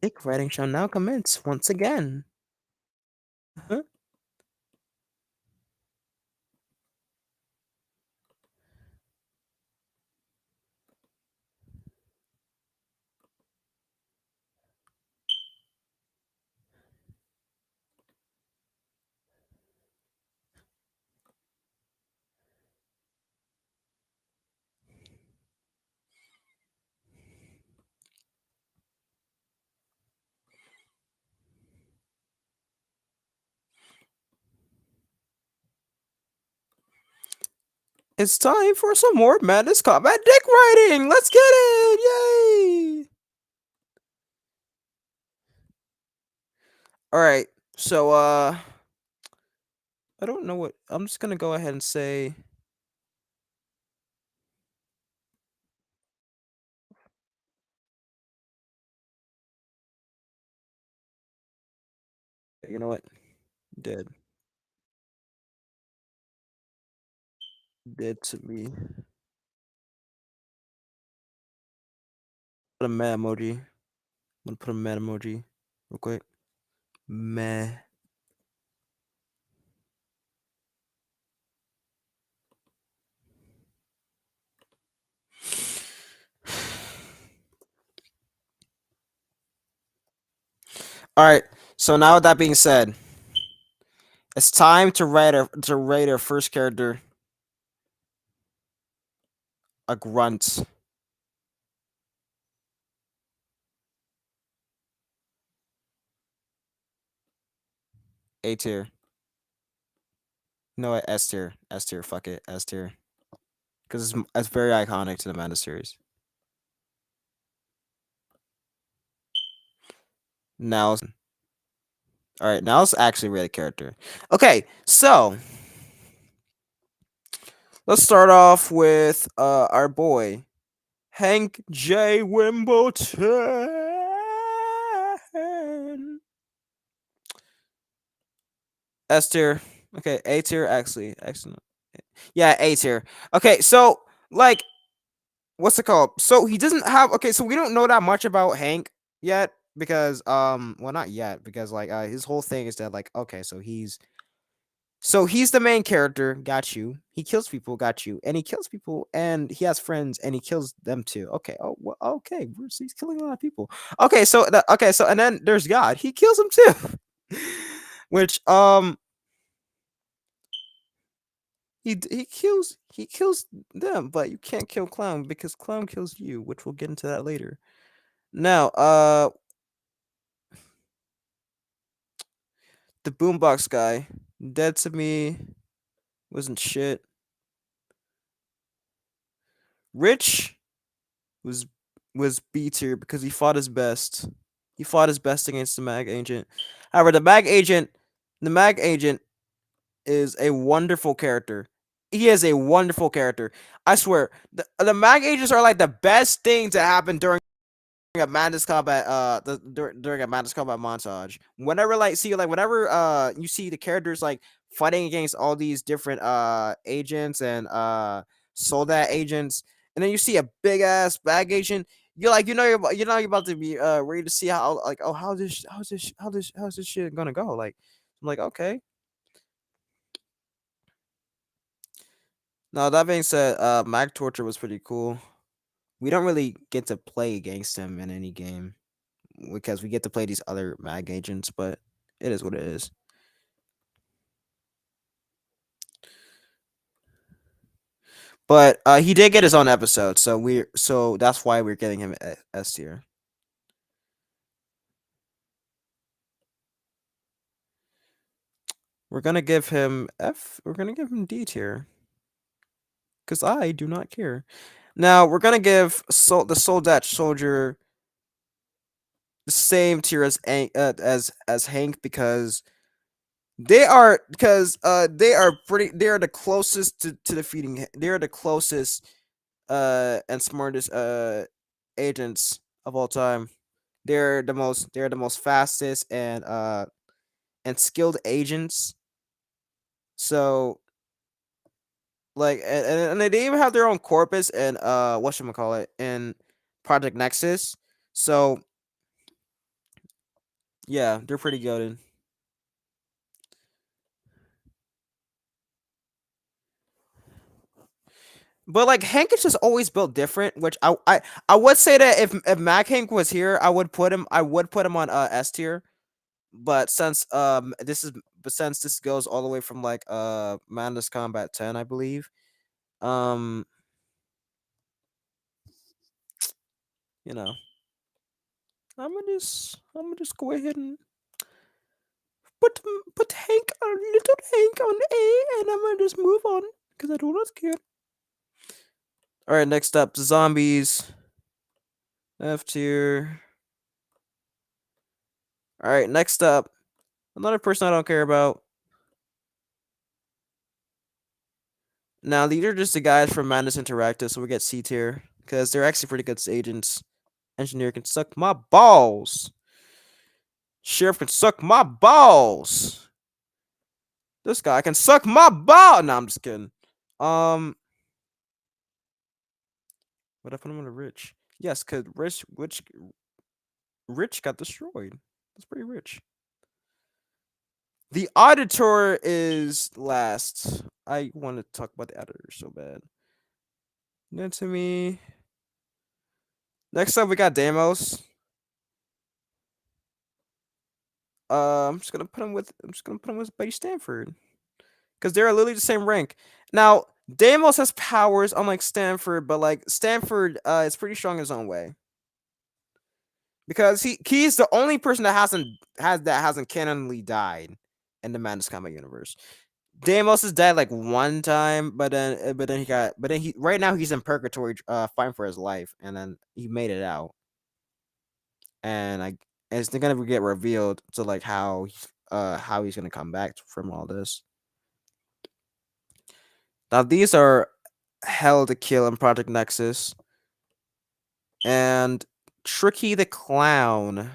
Dick writing shall now commence once again. Huh? It's time for some more Madness Combat dick writing. Let's get it! Yay! All right. So, I don't know what. I'm just gonna go ahead and say. You know what? Dead. Dead to me. Put a mad emoji. I'm gonna put a mad emoji real quick. Meh. All right. So now with that being said, it's time to rate our first character a grunt. A tier. No, what? S tier. S tier. Fuck it. S tier. Because it's very iconic to the Manda series. Now, all right. Now it's actually really character. Okay, so let's start off with our boy Hank J. Wimbledon. S tier. Okay, A tier. Actually, excellent. Yeah, A tier. Okay, so like, what's it called? So he doesn't have. Okay, so we don't know that much about Hank yet because well, not yet because like his whole thing is that like okay, so he's the main character. Got you. He kills people. Got you. And he kills people, and he has friends, and he kills them too. Okay. Oh, well, okay. He's killing a lot of people. Okay. So and then there's God. He kills him too. Which he kills them, but you can't kill Clown because Clown kills you, which we'll get into that later. Now, the boombox guy, dead to me, wasn't shit. Rich was was B tier because he fought his best. He fought his best against the mag agent. However, the mag agent is a wonderful character. He is a wonderful character. I swear, the mag agents are like the best thing to happen during a Madness Combat during a Madness Combat montage. Whenever whenever you see the characters like fighting against all these different agents and soldat agents, and then you see a big ass bag agent, you're like you're about to be ready to see how like oh how's this shit gonna go, like I'm like okay. Now that being said, Mag Torture was pretty cool. We don't really get to play against him in any game because we get to play these other mag agents, but it is what it is. But he did get his own episode, so that's why we're getting him S tier. We're gonna give him F. We're gonna give him D tier because I do not care. Now we're gonna give the Soldat Soldier the same tier as Hank because they are the closest to defeating. They are the closest and smartest agents of all time. They're the most fastest and skilled agents. So like and they even have their own corpus and whatchamacallit in Project Nexus. So yeah, they're pretty good. But like Hank is just always built different, which I would say that if Mac Hank was here, I would put him on S tier. But since this goes all the way from like Madness Combat 10, I believe. Um, you know, I'm gonna just go ahead and put Hank on little Hank on A, and I'm gonna just move on because I do not care. All right, next up, zombies. F tier. All right, next up, another person I don't care about. Now these are just the guys from Madness Interactive, so we get C tier because they're actually pretty good agents. Engineer can suck my balls. Sheriff can suck my balls. This guy can suck my ball. No, I'm just kidding. What I put him on a rich? Yes, cause rich got destroyed. That's pretty rich. The auditor is last. I want to talk about the auditor so bad. Then to me. Next up, we got Damos. I'm just gonna put him with Betty Stanford because they're literally the same rank. Now, Deimos has powers unlike Stanford, but like Stanford is pretty strong in his own way. Because he's the only person that hasn't canonically died. in the Madness Combat universe. Deimos has died like one time, but then he right now he's in purgatory, fighting for his life, and then he made it out, and it's gonna get revealed to like how he's gonna come back from all this. Now these are Hell to Kill and Project Nexus, and Tricky the Clown.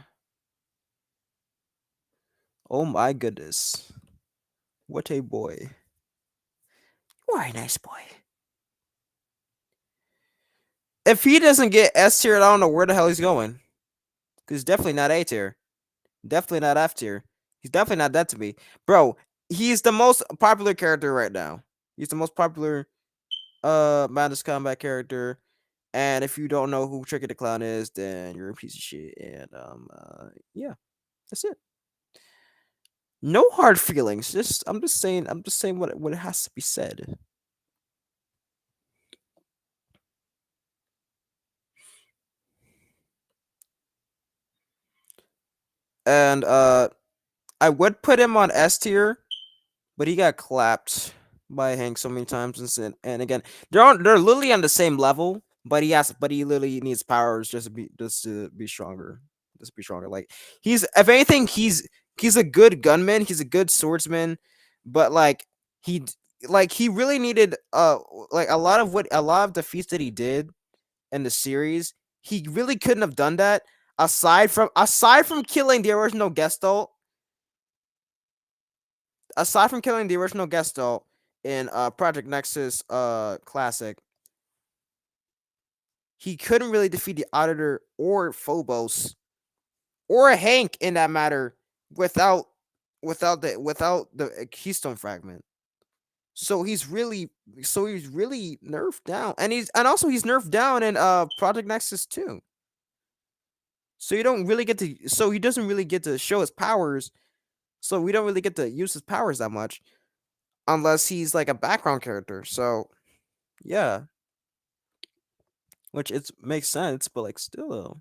Oh my goodness, what a boy! You are a nice boy. If he doesn't get S tier, I don't know where the hell he's going. Cause definitely not A tier. Definitely not F tier. He's definitely not that to me. Bro, he's the most popular character right now. He's the most popular Madness Combat character. And if you don't know who Tricky the Clown is, then you're a piece of shit. And yeah, that's it. No hard feelings. I'm just saying what it has to be said. And I would put him on S tier, but he got clapped by Hank so many times, and again, they're literally on the same level, but he literally needs powers just to be stronger, Like if anything, he's a good gunman, he's a good swordsman, but he he really needed like a lot of defeats that he did in the series, he really couldn't have done that aside from killing the original Gestalt aside from killing the original Gestalt in Project Nexus Classic, he couldn't really defeat the Auditor or Phobos or Hank in that matter without without the Keystone Fragment. So he's really nerfed down, and also he's nerfed down in Project Nexus 2. So you don't really get to so he doesn't really get to show his powers. So we don't really get to use his powers that much unless he's like a background character. So yeah, which it makes sense, but like still though,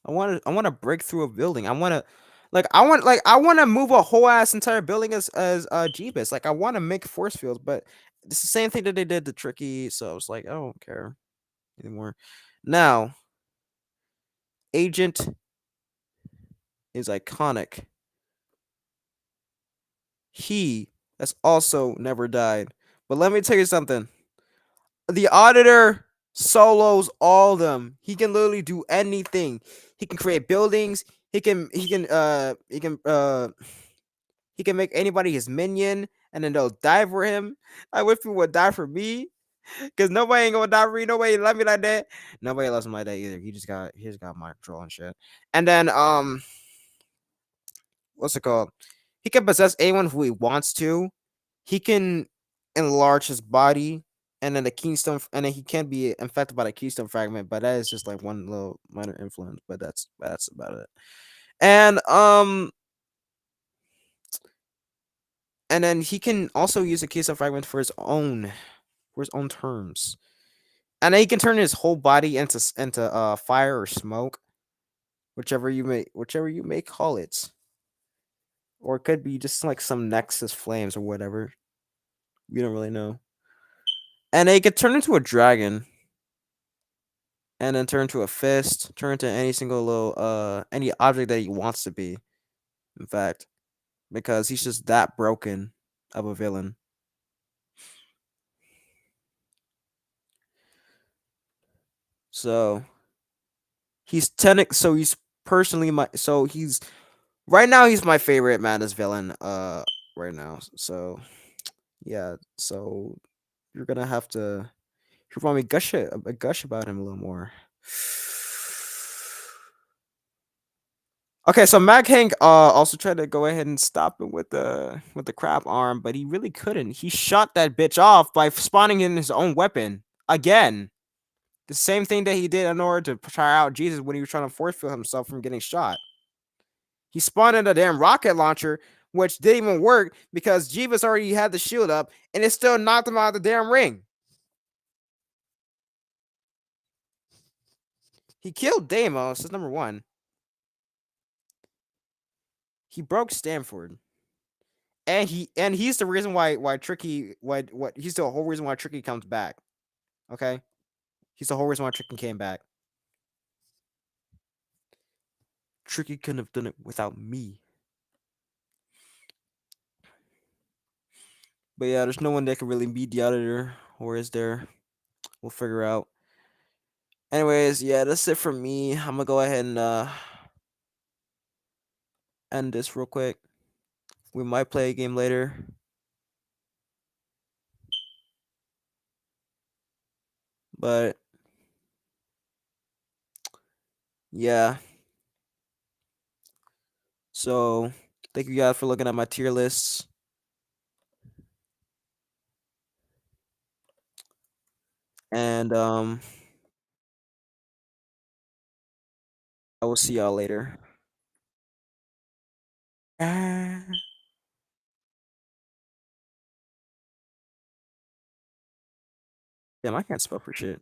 I want to break through a building. I want to move a whole ass entire building as Jeebus. Like I want to make force fields, but it's the same thing that they did to Tricky. So I was like, I don't care anymore. Now, Agent is iconic. He has also never died. But let me tell you something. The Auditor solos all of them. He can literally do anything. He can create buildings. He can make anybody his minion, and then they'll die for him. I wish people would die for me, cause nobody ain't gonna die for me. Nobody love me like that. Nobody loves him like that either. He just got my control and shit. And then what's it called? He can possess anyone who he wants to. He can enlarge his body, and then and then he can be infected by the keystone fragment. But that is just like one little minor influence. But that's about it. And then he can also use a keystone fragment for his own terms. And then he can turn his whole body into fire or smoke, whichever you may call it, or it could be just like some Nexus flames or whatever. We don't really know. And he could turn into a dragon, and then turn into a fist, turn into any single little any object that he wants to be. In fact, because he's just that broken of a villain. So he's personally my so he's right now he's my favorite Madness villain right now. So yeah, so you're gonna have to you probably gush about him a little more. Okay, so Mac Hank also tried to go ahead and stop him with the crab arm, but he really couldn't. He shot that bitch off by spawning in his own weapon again. The same thing that he did in order to try out Jesus when he was trying to force field himself from getting shot. He spawned in a damn rocket launcher, which didn't even work because Jeebus already had the shield up, and it still knocked him out of the damn ring. He killed Deimos. That's number one. He broke Stanford. And he's the reason why Tricky what he's the whole reason why Tricky comes back. Okay? He's the whole reason why Tricky came back. Tricky couldn't have done it without me. But yeah, there's no one that can really beat the auditor, or is there? We'll figure out. Anyways, yeah, that's it from me. I'm gonna go ahead and end this real quick. We might play a game later. But yeah. So thank you guys for looking at my tier lists. And I will see y'all later. Damn, I can't spell for shit.